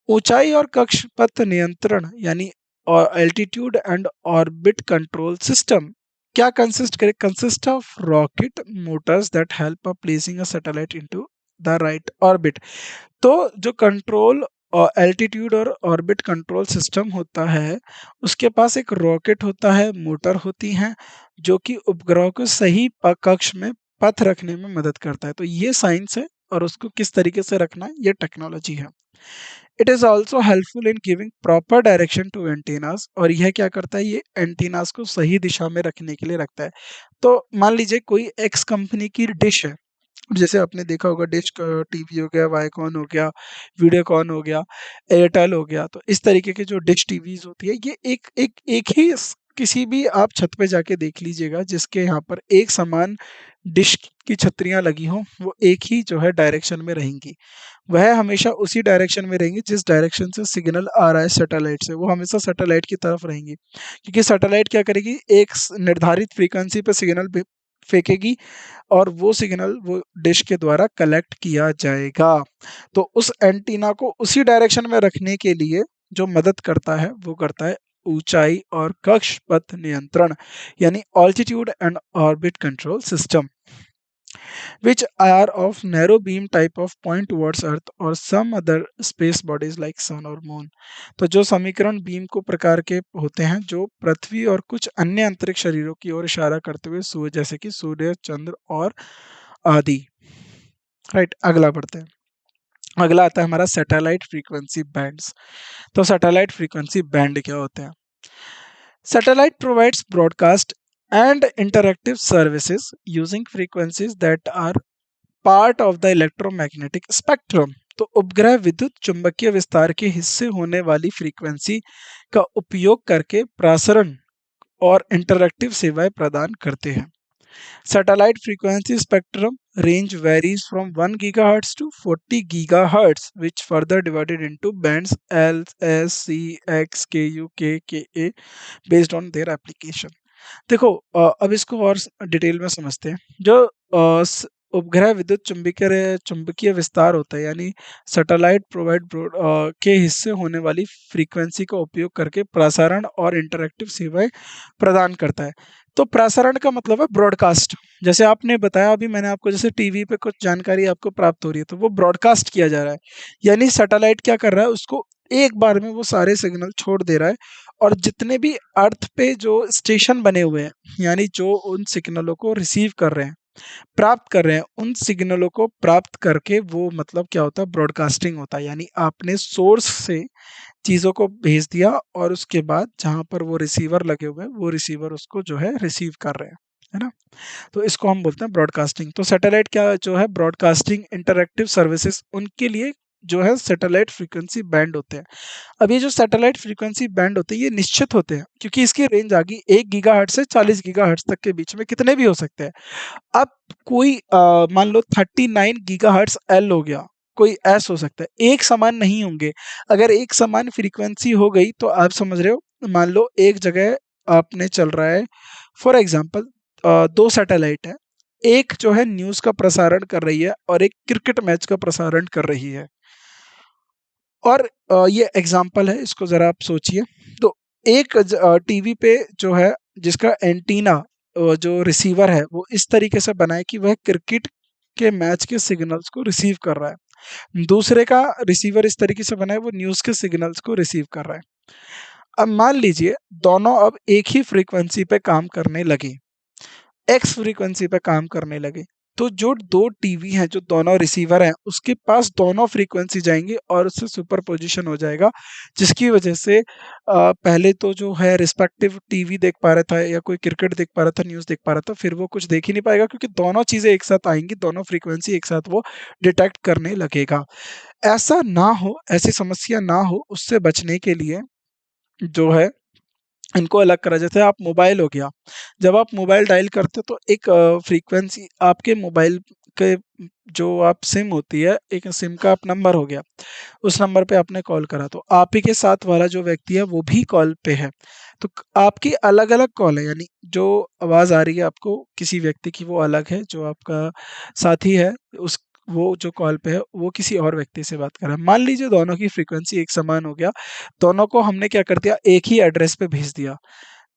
Speaker 1: ऊंचाई और कक्ष पथ नियंत्रण यानी altitude and orbit control system क्या कंसिस्ट करे? Consist of rocket Motors that help of placing a satellite into the right orbit. तो जो कंट्रोल एल्टीट्यूड और ऑर्बिट कंट्रोल सिस्टम होता है, उसके पास एक रॉकेट होता है, मोटर होती हैं, जो कि उपग्रह को सही कक्ष में पथ रखने में मदद करता है। तो ये साइंस है और उसको किस तरीके से रखना है ये टेक्नोलॉजी है। It is also helpful in giving proper direction to antennas, और यह क्या करता है? ये एंटीनास को सही दिशा में रखने के लिए रखता है। तो मान लीजिए कोई एक्स कंपनी की डिश है, जैसे आपने देखा होगा डिश टीवी हो गया, वाईकॉन हो गया, वीडियोकॉन हो गया, एयरटेल हो गया। तो इस तरीके की जो डिश टीवीज होती है ये एक ही किसी भी आप छत पे जाके देख लीजिएगा जिसके यहाँ पर एक समान डिश की छतरियां लगी हों, वो एक ही जो है डायरेक्शन में रहेंगी। वह हमेशा उसी डायरेक्शन में रहेंगी जिस डायरेक्शन से सिग्नल आ रहा है सैटेलाइट से, वो हमेशा सैटेलाइट की तरफ रहेंगी। क्योंकि सैटेलाइट क्या करेगी? एक निर्धारित फ्रीक्वेंसी पे सिग्नल फेंकेगी और वो सिग्नल वो डिश के द्वारा कलेक्ट किया जाएगा। तो उस एंटीना को उसी डायरेक्शन में रखने के लिए जो मदद करता है वो करता है ऊंचाई और कक्ष पथ नियंत्रण यानी altitude and orbit control system, which are of narrow beam type of point towards earth or some other space bodies like sun or moon। तो जो समीकरण बीम को प्रकार के होते हैं जो पृथ्वी और कुछ अन्य अंतरिक्ष शरीरों की ओर इशारा करते हुए सूर्य, जैसे कि सूर्य, चंद्र और आदि। राइट, अगला बढ़ते हैं। अगला आता है हमारा सैटेलाइट फ्रीक्वेंसी बैंड्स। तो सैटेलाइट फ्रीक्वेंसी बैंड क्या होते हैं? Satellite provides broadcast and interactive services using frequencies that are part of the electromagnetic spectrum। तो उपग्रह विद्युत चुंबकीय विस्तार के हिस्से होने वाली फ्रीक्वेंसी का उपयोग करके प्रसारण और इंटरैक्टिव सेवाएं प्रदान करते हैं। Satellite frequency spectrum range varies from 1 gigahertz to 40 gigahertz, which further divided into bands L, S, C, X, Ku, K, Ka based on their application। देखो अब इसको और डिटेल में समझते हैं। जो उपग्रह विद्युत चुंबकीय चुंबकीय विस्तार होता है यानी सैटेलाइट प्रोवाइड के हिस्से होने वाली फ्रीक्वेंसी का उपयोग करके प्रसारण और इंटरैक्टिव सेवाएं प्रदान करता है। तो प्रसारण का मतलब है ब्रॉडकास्ट। जैसे आपने बताया अभी मैंने आपको, जैसे टीवी पे कुछ जानकारी आपको प्राप्त हो रही है तो वो ब्रॉडकास्ट किया जा रहा है, यानी सैटेलाइट क्या कर रहा है? उसको एक बार में वो सारे सिग्नल छोड़ दे रहा है और जितने भी अर्थ पे जो स्टेशन बने हुए हैं यानी जो उन सिग्नलों को रिसीव कर रहे हैं, प्राप्त कर रहे हैं, उन सिग्नलों को प्राप्त करके वो मतलब क्या होता है? ब्रॉडकास्टिंग होता है। यानी आपने सोर्स से चीज़ों को भेज दिया और उसके बाद जहाँ पर वो रिसीवर लगे हुए हैं वो रिसीवर उसको जो है रिसीव कर रहे हैं, है ना? तो इसको हम बोलते हैं ब्रॉडकास्टिंग। तो सैटेलाइट क्या जो है? ब्रॉडकास्टिंग इंटरैक्टिव सर्विसेज उनके लिए जो है सैटेलाइट फ्रीक्वेंसी बैंड होते हैं। अब ये जो सैटेलाइट फ्रीक्वेंसी बैंड होते हैं ये निश्चित होते हैं क्योंकि इसकी रेंज आ गई 1 गीगाहर्ट्ज से 40 गीगाहर्ट्ज तक के बीच में, कितने भी हो सकते हैं। अब कोई मान लो 39 गीगाहर्ट्ज एल हो गया, कोई एस हो सकता है, एक समान नहीं होंगे। अगर एक समान फ्रीक्वेंसी हो गई तो आप समझ रहे हो, मान लो एक जगह आपने चल रहा है, फॉर एग्जाम्पल 2 सैटेलाइट है, एक जो है न्यूज़ का प्रसारण कर रही है और एक क्रिकेट मैच का प्रसारण कर रही है। और ये एग्जाम्पल है, इसको ज़रा आप सोचिए। तो एक टीवी पे जो है जिसका एंटीना जो रिसीवर है वो इस तरीके से बना है कि वह क्रिकेट के मैच के सिग्नल्स को रिसीव कर रहा है। दूसरे का रिसीवर इस तरीके से बना है वो न्यूज़ के सिग्नल्स को रिसीव कर रहा है। अब मान लीजिए दोनों अब एक ही फ्रीक्वेंसी पे काम करने लगे, एक्स फ्रीक्वेंसी पे काम करने लगे, तो जो 2 टीवी हैं, जो दोनों रिसीवर हैं, उसके पास दोनों फ्रीक्वेंसी जाएँगी और उससे सुपरपोज़िशन हो जाएगा, जिसकी वजह से पहले तो जो है रिस्पेक्टिव टीवी देख पा रहा था या कोई क्रिकेट देख पा रहा था, न्यूज़ देख पा रहा था, फिर वो कुछ देख ही नहीं पाएगा क्योंकि दोनों चीज़ें एक साथ आएँगी, दोनों फ्रीक्वेंसी एक साथ वो डिटेक्ट करने लगेगा। ऐसा ना हो, ऐसी समस्या ना हो, उससे बचने के लिए जो है इनको अलग करा। जैसे आप मोबाइल हो गया, जब आप मोबाइल डायल करते हो तो एक फ्रीक्वेंसी आपके मोबाइल के जो आप सिम होती है, एक सिम का आप नंबर हो गया, उस नंबर पे आपने कॉल करा तो आप ही के साथ वाला जो व्यक्ति है वो भी कॉल पे है। तो आपकी अलग अलग कॉल है, यानी जो आवाज़ आ रही है आपको किसी व्यक्ति की वो अलग है, जो आपका साथी है उस वो जो कॉल पे है वो किसी और व्यक्ति से बात कर रहा है। मान लीजिए दोनों की फ्रीक्वेंसी एक समान हो गया, दोनों को हमने क्या कर दिया, एक ही एड्रेस पे भेज दिया,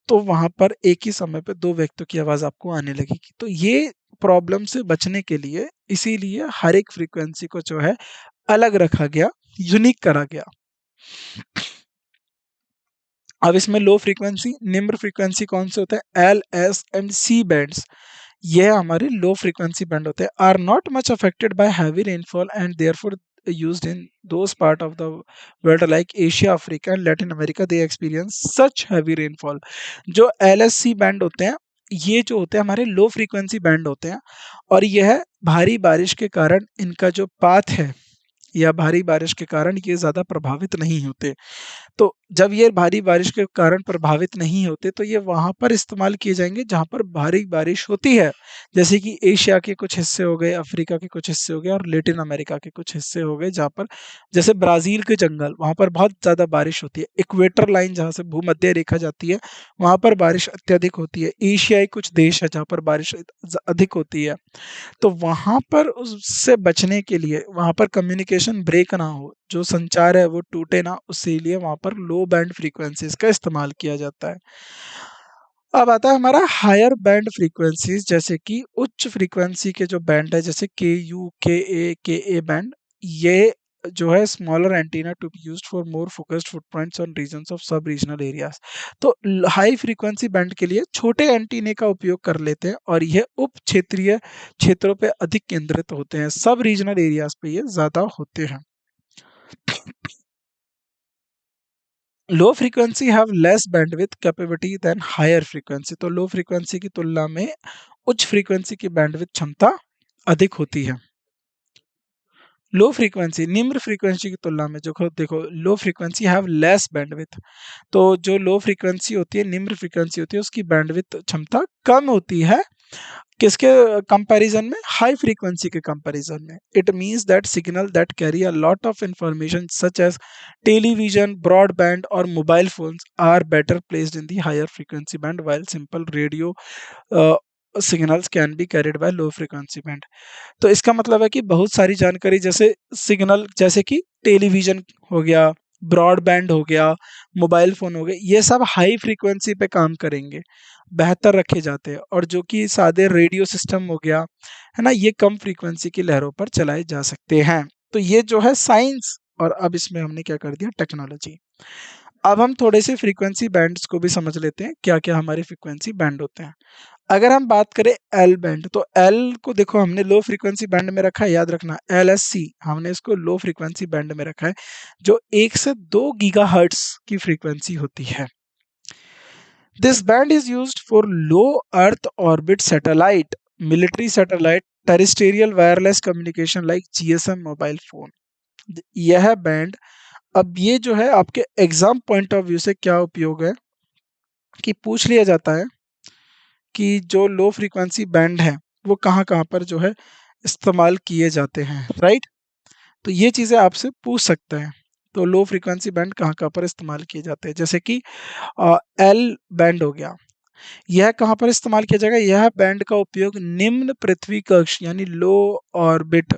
Speaker 1: तो वहां पर एक ही समय पे दो व्यक्तियों की आवाज आपको आने लगेगी। तो ये प्रॉब्लम से बचने के लिए इसीलिए हर एक फ्रीक्वेंसी को जो है अलग रखा गया, यूनिक करा गया। अब इसमें लो फ्रीक्वेंसी, निम्न फ्रीक्वेंसी कौन से होते हैं, L S and C bands, ये हमारे लो फ्रीक्वेंसी बैंड होते हैं। Are not much affected by heavy rainfall and therefore used in those part of the world like Asia, Africa and Latin America they experience such heavy rainfall। जो LSC band होते हैं, ये जो होते हैं हमारे लो फ्रीक्वेंसी बैंड होते हैं, और यह भारी बारिश के कारण इनका जो पाथ है, या भारी बारिश के कारण ये ज़्यादा प्रभावित नहीं होते। तो जब ये भारी बारिश के कारण प्रभावित नहीं होते तो ये वहां पर इस्तेमाल किए जाएंगे जहां पर भारी बारिश होती है, जैसे कि एशिया के कुछ हिस्से हो गए, अफ्रीका के कुछ हिस्से हो गए और लेटिन अमेरिका के कुछ हिस्से हो गए, जहां पर जैसे ब्राजील के जंगल, वहां पर बहुत ज्यादा बारिश होती है। इक्वेटर लाइन जहां से भूमध्य रेखा जाती है वहां पर बारिश अत्यधिक होती है। एशियाई कुछ देश है जहां पर बारिश अधिक होती है। तो वहां पर उससे बचने के लिए, वहां पर कम्युनिकेशन ब्रेक ना हो, जो संचार है वो टूटे ना, उसके लिए वहां पर लो बैंड फ्रीक्वेंसीज का इस्तेमाल किया जाता है। अब आता है हमारा हायर बैंड फ्रीक्वेंसीज, जैसे कि उच्च फ्रीक्वेंसी के जो बैंड है, जैसे के ए बैंड, ये जो है smaller antenna to be used for more focused footprints on regions of sub regional areas. तो हाई फ्रीक्वेंसी बैंड के लिए छोटे एंटीने का उपयोग कर लेते हैं, और यह उप क्षेत्रीय क्षेत्रों पे अधिक केंद्रित होते हैं, सब रीजनल एरियाज पे ये ज्यादा होते हैं। Low frequency have less bandwidth capability than higher frequency. तो लो फ्रीक्वेंसी की तुलना में उच्च फ्रीक्वेंसी की बैंडविड्थ क्षमता अधिक होती है। लो फ्रीक्वेंसी, निम्न फ्रीक्वेंसी की तुलना में जो देखो, लो फ्रीक्वेंसी हैव लेस बैंडविड्थ, तो जो लो फ्रीक्वेंसी होती है, निम्न फ्रीक्वेंसी होती है, उसकी बैंडविड्थ क्षमता कम होती है, किसके कंपैरिजन में, हाई फ्रीक्वेंसी के कंपैरिजन में। It means that signal that carry a lot of information such as television, broadband और mobile phones are better placed in the higher frequency band, while simple radio signals can be carried by low frequency band. तो इसका मतलब है कि बहुत सारी जानकारी, जैसे सिग्नल, जैसे कि टेलीविजन हो गया, ब्रॉडबैंड हो गया, मोबाइल फोन हो गए, ये सब हाई फ्रीक्वेंसी पे काम करेंगे, बेहतर रखे जाते हैं। और जो कि सादे रेडियो सिस्टम हो गया, है ना, ये कम फ्रीक्वेंसी की लहरों पर चलाए जा सकते हैं। तो ये जो है साइंस, और अब इसमें हमने क्या कर दिया, टेक्नोलॉजी। अब हम थोड़े से फ्रीक्वेंसी बैंड्स को भी समझ लेते हैं, क्या क्या हमारे फ्रीक्वेंसी बैंड होते हैं। अगर हम बात करें एल बैंड, तो एल को देखो हमने लो फ्रीक्वेंसी बैंड में रखा है, याद रखना, एल एस सी हमने इसको लो फ्रीक्वेंसी बैंड में रखा है, जो 1 से 2 गीगाहर्ट्ज की फ्रीक्वेंसी होती है। This band is used for low earth orbit satellite, military satellite, terrestrial wireless communication like GSM mobile phone. यह बैंड, अब ये जो है आपके एग्जाम पॉइंट ऑफ व्यू से क्या उपयोग है, कि पूछ लिया जाता है कि जो लो फ्रीक्वेंसी बैंड है वो कहाँ कहाँ पर जो है इस्तेमाल किए जाते हैं, राइट। तो ये चीज़ें आपसे पूछ सकते हैं। तो लो फ्रीक्वेंसी बैंड कहाँ कहाँ पर इस्तेमाल किए जाते हैं, जैसे कि एल बैंड हो गया, यह कहाँ पर इस्तेमाल किया जाएगा, यह बैंड का उपयोग निम्न पृथ्वी कक्ष यानी लो ऑर्बिट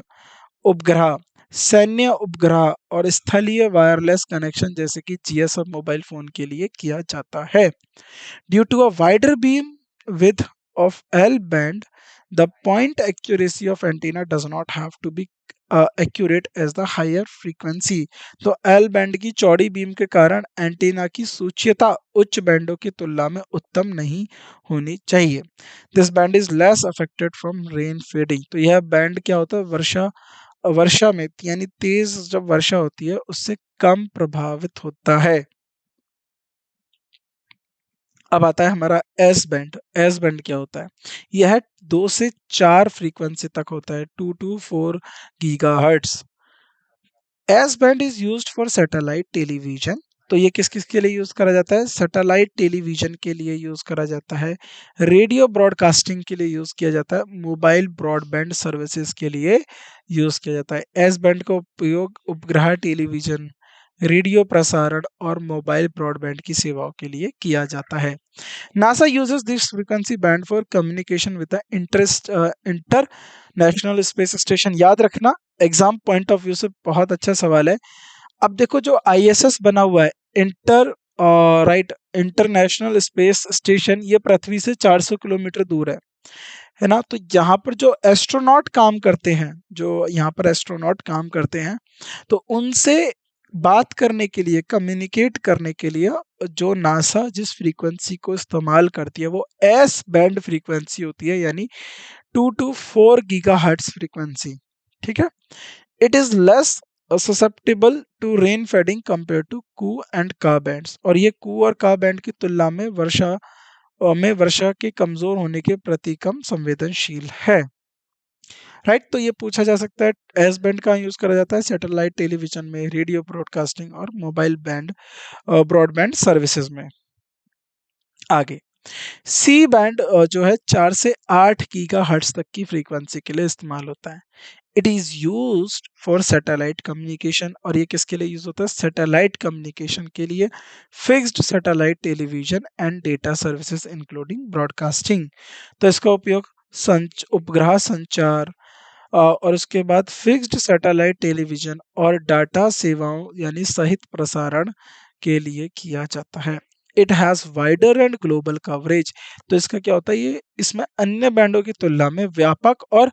Speaker 1: उपग्रह, सैन्य उपग्रह और स्थलीय वायरलेस कनेक्शन जैसे कि जीएसएम मोबाइल फोन के लिए किया जाता है। Due to a wider beam width of L band, the point accuracy of antenna does not have to be accurate as the higher frequency। तो L बैंड की चौड़ी बीम के कारण एंटीना की सूच्यता उच्च बैंडों की तुलना में उत्तम नहीं होनी चाहिए। This band is less affected from rain fading. तो यह बैंड क्या होता है, वर्षा वर्षा में, यानी तेज जब वर्षा होती है उससे कम प्रभावित होता है। अब आता है हमारा एस बैंड। एस बैंड क्या होता है, यह 2 से 4 फ्रीक्वेंसी तक होता है, 2 to 4 gigahertz. S band is used for satellite television, तो ये किस किस के लिए यूज करा जाता है? सैटेलाइट टेलीविजन के लिए यूज करा जाता है, रेडियो ब्रॉडकास्टिंग के लिए यूज किया जाता है, मोबाइल ब्रॉडबैंड सर्विसेज के लिए यूज किया जाता है। एस बैंड का उपयोग उपग्रह टेलीविजन, रेडियो प्रसारण और मोबाइल ब्रॉडबैंड की सेवाओं के लिए किया जाता है। NASA uses this frequency band for communication with the international space station। याद रखना, एग्जाम पॉइंट ऑफ व्यू से बहुत अच्छा सवाल है। अब देखो जो ISS बना हुआ है, inter right international space station, ये पृथ्वी से 400 किलोमीटर दूर है ना। तो यहाँ पर जो एस्ट्रोनॉट काम करते हैं, जो यहाँ पर एस्ट्रोनॉट काम करते हैं, तो उनसे बात करने के लिए, कम्युनिकेट करने के लिए जो नासा जिस फ्रीक्वेंसी को इस्तेमाल करती है वो एस बैंड फ्रीक्वेंसी होती है, यानी 2 to 4 गीगाहर्ट्ज फ्रीक्वेंसी। ठीक है। It is less susceptible to rain fading compare to Ku and Ka bands, और ये कू और का बैंड की तुलना में वर्षा के कमजोर होने के प्रति कम संवेदनशील है। राइट, तो ये पूछा जा सकता है एस बैंड का यूज करा जाता है सैटेलाइट टेलीविजन में, रेडियो ब्रॉडकास्टिंग और मोबाइल बैंड ब्रॉडबैंड सर्विसेज में। आगे सी बैंड जो है 4 से 8 गीगाहर्ट्ज तक की फ्रीक्वेंसी के लिए इस्तेमाल होता है। It is used for satellite communication, और ये किसके लिए यूज होता है? सैटेलाइट कम्युनिकेशन के लिए, fixed satellite television and data services including broadcasting. तो इसका उपयोग उपग्रह संचार और उसके बाद फिक्स्ड सैटेलाइट टेलीविजन और डाटा सेवाओं यानी सहित प्रसारण के लिए किया जाता है। It has wider and global coverage. तो इसका क्या होता है, ये इसमें अन्य बैंडों की तुलना में व्यापक और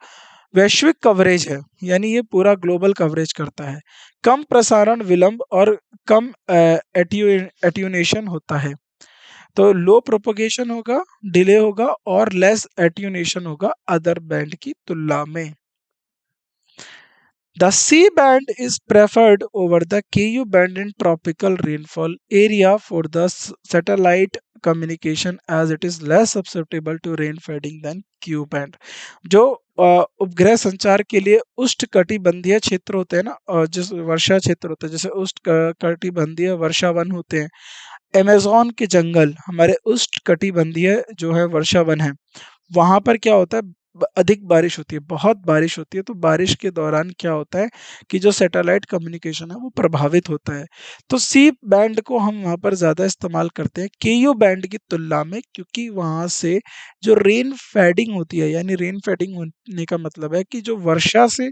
Speaker 1: वैश्विक कवरेज है, यानी ये पूरा ग्लोबल कवरेज करता है। कम प्रसारण विलंब और कम एट्यूनेशन होता है। तो लो प्रोपोगेशन होगा, डिले होगा और लेस एट्यूनेशन होगा अदर बैंड की तुलना में। The C band is preferred over the Ku band in tropical rainfall area for the satellite communication as it is less susceptible to rain fading than Q band। जो उपग्रह संचार के लिए उष्णकटिबंधीय क्षेत्र होते हैं ना, और जिस वर्षा क्षेत्र होता है, जैसे उष्णकटिबंधीय वर्षा वन होते हैं, अमेज़न के जंगल हमारे उष्णकटिबंधीय जो है वर्षा वन है, वहां पर क्या होता है, अधिक बारिश होती है, बहुत बारिश होती है। तो बारिश के दौरान क्या होता है कि जो सैटेलाइट कम्युनिकेशन है वो प्रभावित होता है। तो सी बैंड को हम वहां पर ज्यादा इस्तेमाल करते हैं केयू बैंड की तुलना में, क्योंकि वहां से जो रेन फेडिंग होती है, यानी रेन फेडिंग होने का मतलब है कि जो वर्षा से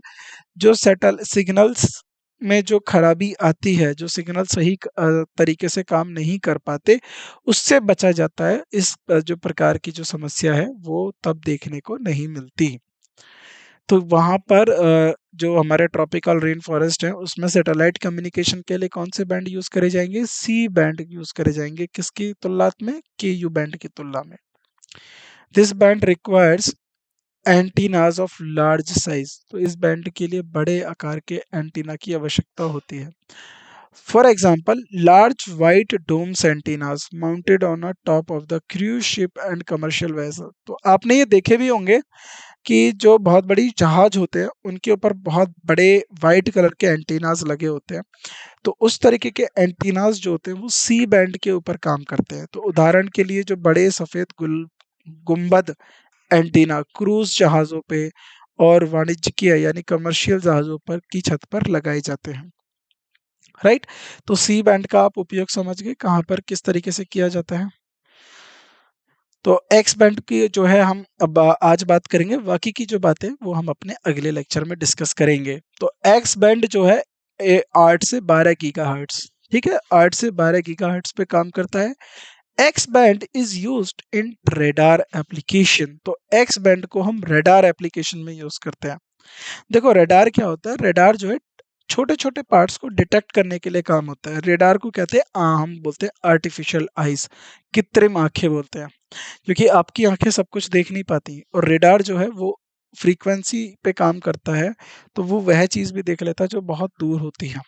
Speaker 1: जो सेटल सिग्नल्स में जो खराबी आती है, जो सिग्नल सही तरीके से काम नहीं कर पाते, उससे बचा जाता है। इस जो प्रकार की जो समस्या है वो तब देखने को नहीं मिलती। तो वहाँ पर जो हमारे ट्रॉपिकल रेन फॉरेस्ट है उसमें सैटेलाइट कम्युनिकेशन के लिए कौन से बैंड यूज करे जाएंगे? सी बैंड यूज करे जाएंगे। किसकी तुलना में? के यू बैंड की तुलना में। This band requires antennas of large size. तो इस बैंड के लिए बड़े आकार के एंटीना की आवश्यकता होती है। For example large white domes antennas mounted on a top of the cruise ship and commercial vessel. तो आपने ये देखे भी होंगे कि जो बहुत बड़ी जहाज होते हैं उनके ऊपर बहुत बड़े वाइट कलर के एंटीनाज लगे होते हैं। तो उस तरीके के एंटीनाज जो होते हैं वो सी बैंड के ऊपर काम करते हैं। तो उदाहरण के लिए जो बड़े सफेद गुंबद एंटीना क्रूज जहाजों पे और वाणिज्यिक यानी कमर्शियल जहाजों पर की छत पर लगाए जाते हैं। राइट, तो सी बैंड का आप उपयोग समझ गए कहाँ पर किस तरीके से किया जाता है। तो एक्स बैंड की जो है हम अब आज बात करेंगे, बाकी की जो बातें वो हम अपने अगले लेक्चर में डिस्कस करेंगे। तो एक्स बैंड जो है 8 से 12 गीगाहर्ट्ज, ठीक है, 8 से 12 गीगाहर्ट्ज पे काम करता है। X band is used in radar application. तो एक्स बैंड को हम रेडार एप्लीकेशन में यूज करते हैं। देखो रेडार क्या होता है? रेडार जो है छोटे छोटे पार्ट्स को डिटेक्ट करने के लिए काम होता है। रेडार को कहते हैं हम बोलते हैं आर्टिफिशियल आइज, कृत्रिम आंखें बोलते हैं, क्योंकि आपकी आंखें सब कुछ देख नहीं पाती, और रेडार जो है वो फ्रीक्वेंसी पे काम करता है, तो वो वह चीज भी देख लेता है जो बहुत दूर होती है।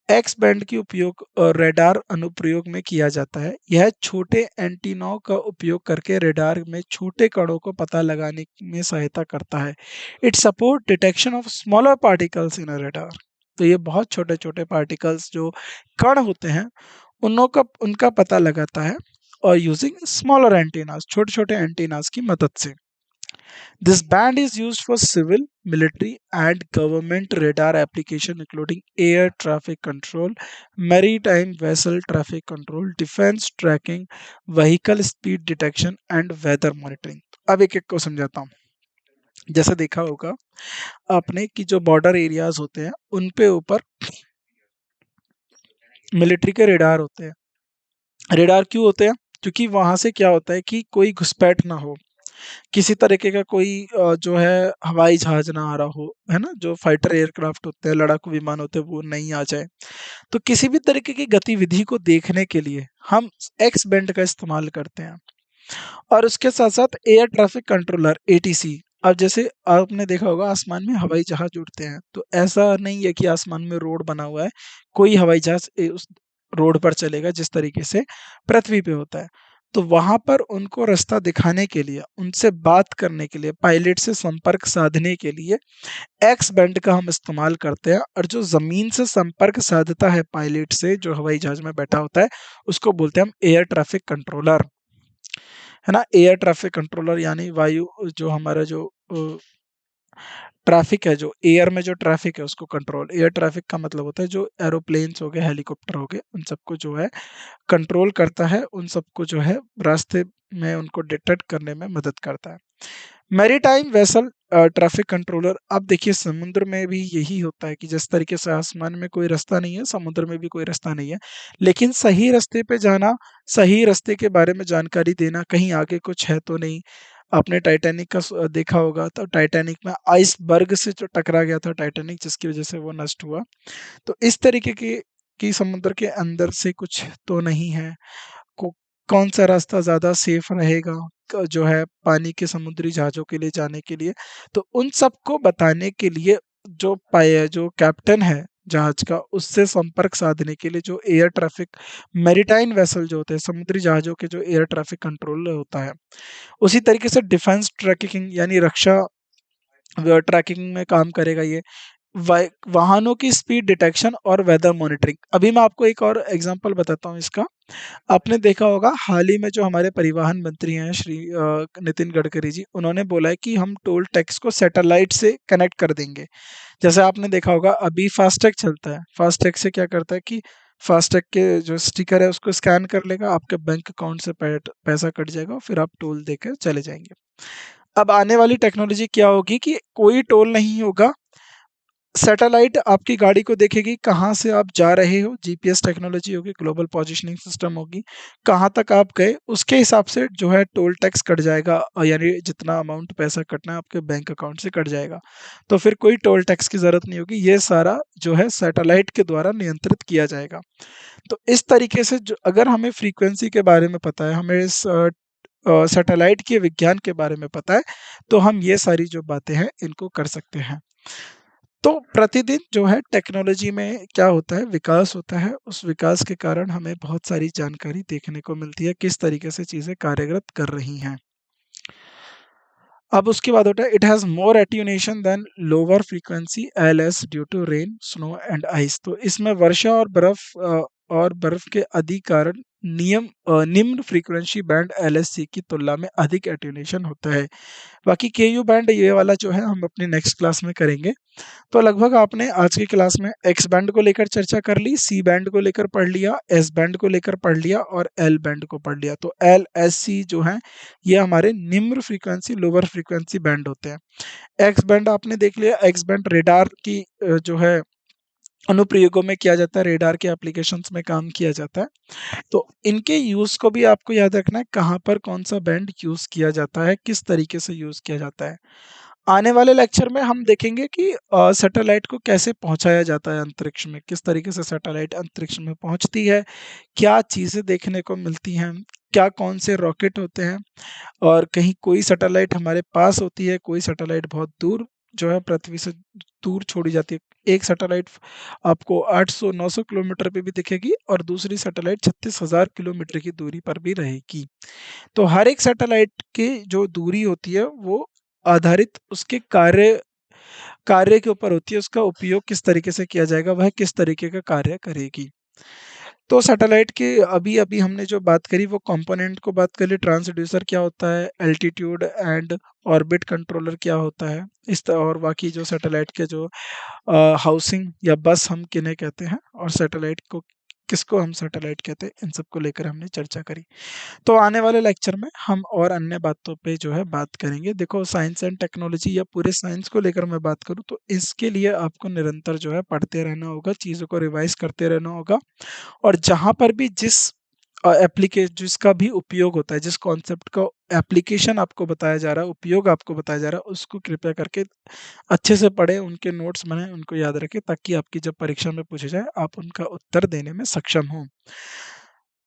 Speaker 1: एक्स बैंड की उपयोग रेडार अनुप्रयोग में किया जाता है। यह छोटे एंटीनों का उपयोग करके रेडार में छोटे कणों को पता लगाने में सहायता करता है। It support detection of smaller particles in a radar. तो ये बहुत छोटे छोटे पार्टिकल्स जो कण होते हैं उनका उनका पता लगाता है, और यूजिंग स्मॉलर एंटीनास, छोटे छोटे एंटीनास की मदद से। This band is used for civil, military, and government radar application, including air traffic control, maritime vessel traffic control, defense tracking, vehicle speed detection, and weather monitoring. अब एक एक को समझाता हूँ। जैसे देखा होगा आपने कि जो बॉर्डर एरियाज होते हैं उन पे ऊपर मिलिट्री के रेडार होते हैं। रेडार क्यों होते हैं? क्योंकि वहां से क्या होता है कि कोई घुसपैठ ना हो, किसी तरीके का कोई जो है हवाई जहाज ना आ रहा हो, है ना, जो फाइटर एयरक्राफ्ट होते हैं, लड़ाकू विमान होते हैं, वो नहीं आ जाए। तो किसी भी तरीके की गतिविधि को देखने के लिए हम एक्स बैंड का इस्तेमाल करते हैं। और उसके साथ साथ एयर ट्रैफिक कंट्रोलर एटीसी। अब जैसे आपने देखा होगा आसमान में हवाई जहाज उड़ते हैं, तो ऐसा नहीं है कि आसमान में रोड बना हुआ है, कोई हवाई जहाज उस रोड पर चलेगा जिस तरीके से पृथ्वी पे होता है। तो वहां पर उनको रास्ता दिखाने के लिए, उनसे बात करने के लिए, पायलट से संपर्क साधने के लिए एक्स बैंड का हम इस्तेमाल करते हैं। और जो जमीन से संपर्क साधता है पायलट से, जो हवाई जहाज में बैठा होता है, उसको बोलते हैं हम एयर ट्रैफिक कंट्रोलर, है ना। एयर ट्रैफिक कंट्रोलर यानी वायु, जो हमारा जो ट्रैफिक है, जो एयर में जो ट्रैफिक है उसको कंट्रोल। एयर ट्रैफिक का मतलब होता है जो एरोप्लेन्स हो गए, हेलीकॉप्टर हो गए, उन सबको जो है कंट्रोल करता है, उन सबको जो है रास्ते में उनको डिटेक्ट करने में मदद करता है। Maritime vessel traffic controller. अब देखिए समुद्र में भी यही होता है कि जिस तरीके से आसमान में कोई रास्ता नहीं है, समुद्र में भी कोई रास्ता नहीं है, लेकिन सही रास्ते पे जाना, सही रास्ते के बारे में जानकारी देना, कहीं आगे कुछ है तो नहीं। आपने टाइटैनिक का देखा होगा, तो टाइटैनिक में आइसबर्ग से जो टकरा गया था टाइटैनिक, जिसकी वजह से वो नष्ट हुआ। तो इस तरीके की समुद्र के अंदर से कुछ तो नहीं है। को कौन सा रास्ता ज़्यादा सेफ रहेगा जो है पानी के समुद्री जहाज़ों के लिए जाने के लिए। तो उन सबको बताने के लिए जो कैप्टन है जहाज का, उससे संपर्क साधने के लिए जो एयर ट्रैफिक मैरीटाइम वेसल जो होते हैं, समुद्री जहाज़ों के जो एयर ट्रैफिक कंट्रोलर होता है। उसी तरीके से डिफेंस ट्रैकिंग यानी रक्षा ट्रैकिंग में काम करेगा ये। वाहनों की स्पीड डिटेक्शन और वेदर मॉनिटरिंग। अभी मैं आपको एक और एग्जांपल बताता हूँ इसका। आपने देखा होगा हाल ही में जो हमारे परिवहन मंत्री हैं श्री नितिन गडकरी जी, उन्होंने बोला है कि हम टोल टैक्स को सैटेलाइट से कनेक्ट कर देंगे। जैसे आपने देखा होगा अभी फास्टैग चलता है, फास्टैग से क्या करता है कि फास्टैग के जो स्टिकर है उसको स्कैन कर लेगा, आपके बैंक अकाउंट से पैसा कट जाएगा, फिर आप टोल देकर चले जाएंगे। अब आने वाली टेक्नोलॉजी क्या होगी कि कोई टोल नहीं होगा, सैटेलाइट आपकी गाड़ी को देखेगी कहाँ से आप जा रहे हो, जीपीएस टेक्नोलॉजी होगी, ग्लोबल पोजीशनिंग सिस्टम होगी, कहाँ तक आप गए उसके हिसाब से जो है टोल टैक्स कट जाएगा, और यानी जितना अमाउंट पैसा कटना है आपके बैंक अकाउंट से कट जाएगा। तो फिर कोई टोल टैक्स की ज़रूरत नहीं होगी, ये सारा जो है सैटेलाइट के द्वारा नियंत्रित किया जाएगा। तो इस तरीके से जो अगर हमें फ्रीक्वेंसी के बारे में पता है, हमें इस सैटेलाइट के विज्ञान के बारे में पता है, तो हम ये सारी जो बातें हैं इनको कर सकते हैं। तो प्रतिदिन जो है टेक्नोलॉजी में क्या होता है, विकास होता है, उस विकास के कारण हमें बहुत सारी जानकारी देखने को मिलती है किस तरीके से चीज़ें कार्यरत कर रही हैं। अब उसके बाद होता है it has more attenuation than lower frequency L S due to rain snow and ice. तो इसमें वर्षा और बर्फ के अधिक कारण निम्न फ्रीक्वेंसी बैंड एलएससी की तुलना में अधिक एट्यूनेशन होता है। बाकी केयू बैंड ये वाला जो है हम अपनी नेक्स्ट क्लास में करेंगे। तो लगभग आपने आज की क्लास में एक्स बैंड को लेकर चर्चा कर ली, सी बैंड को लेकर पढ़ लिया, एस बैंड को लेकर पढ़ लिया और एल बैंड को पढ़ लिया। तो एल एस सी जो है ये हमारे निम्न फ्रीक्वेंसी लोअर फ्रीक्वेंसी बैंड होते हैं। एक्स बैंड आपने देख लिया, एक्स बैंड रेडार की जो है अनुप्रयोगों में किया जाता है, रेडार के एप्लीकेशंस में काम किया जाता है। तो इनके यूज को भी आपको याद रखना है, कहाँ पर कौन सा बैंड यूज किया जाता है, किस तरीके से यूज किया जाता है। आने वाले लेक्चर में हम देखेंगे कि सैटेलाइट को कैसे पहुंचाया जाता है अंतरिक्ष में, किस तरीके से सैटेलाइट अंतरिक्ष में पहुंचती है, क्या चीज़ें देखने को मिलती हैं, क्या कौन से रॉकेट होते हैं, और कहीं कोई सैटेलाइट हमारे पास होती है, कोई सैटेलाइट बहुत दूर जो है पृथ्वी से दूर छोड़ी जाती है। एक सैटेलाइट आपको 800-900 किलोमीटर पे भी दिखेगी और दूसरी सैटेलाइट 36,000 किलोमीटर की दूरी पर भी रहेगी। तो हर एक सैटेलाइट की जो दूरी होती है वो आधारित उसके कार्य कार्य के ऊपर होती है, उसका उपयोग किस तरीके से किया जाएगा, वह किस तरीके का कार्य करेगी। तो सैटेलाइट की अभी-अभी हमने जो बात करी वो कंपोनेंट को बात कर ली, ट्रांसड्यूसर क्या होता है, एल्टीट्यूड एंड ऑर्बिट कंट्रोलर क्या होता है, इस तरह और बाकी जो सैटेलाइट के जो हाउसिंग या बस हम किन्हें कहते हैं और सैटेलाइट को किसको हम सैटेलाइट कहते हैं, इन सब को लेकर हमने चर्चा करी। तो आने वाले लेक्चर में हम और अन्य बातों पे जो है बात करेंगे। देखो साइंस एंड टेक्नोलॉजी या पूरे साइंस को लेकर मैं बात करूँ तो इसके लिए आपको निरंतर जो है पढ़ते रहना होगा, चीज़ों को रिवाइज करते रहना होगा और जहाँ पर भी जिस जिसका भी उपयोग होता है, जिस कॉन्सेप्ट का एप्लीकेशन आपको बताया जा रहा है, उपयोग आपको बताया जा रहा है, उसको कृपया करके अच्छे से पढ़ें, उनके नोट्स बनाएँ, उनको याद रखें ताकि आपकी जब परीक्षा में पूछे जाए, आप उनका उत्तर देने में सक्षम हों।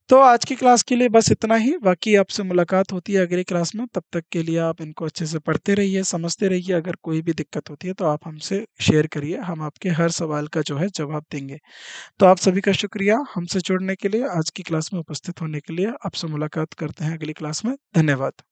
Speaker 1: तो आज की क्लास के लिए बस इतना ही, बाकी आपसे मुलाकात होती है अगली क्लास में, तब तक के लिए आप इनको अच्छे से पढ़ते रहिए, समझते रहिए, अगर कोई भी दिक्कत होती है तो आप हमसे शेयर करिए, हम आपके हर सवाल का जो है जवाब देंगे। तो आप सभी का शुक्रिया हमसे जुड़ने के लिए, आज की क्लास में उपस्थित होने के लिए। आपसे मुलाकात करते हैं अगली क्लास में। धन्यवाद।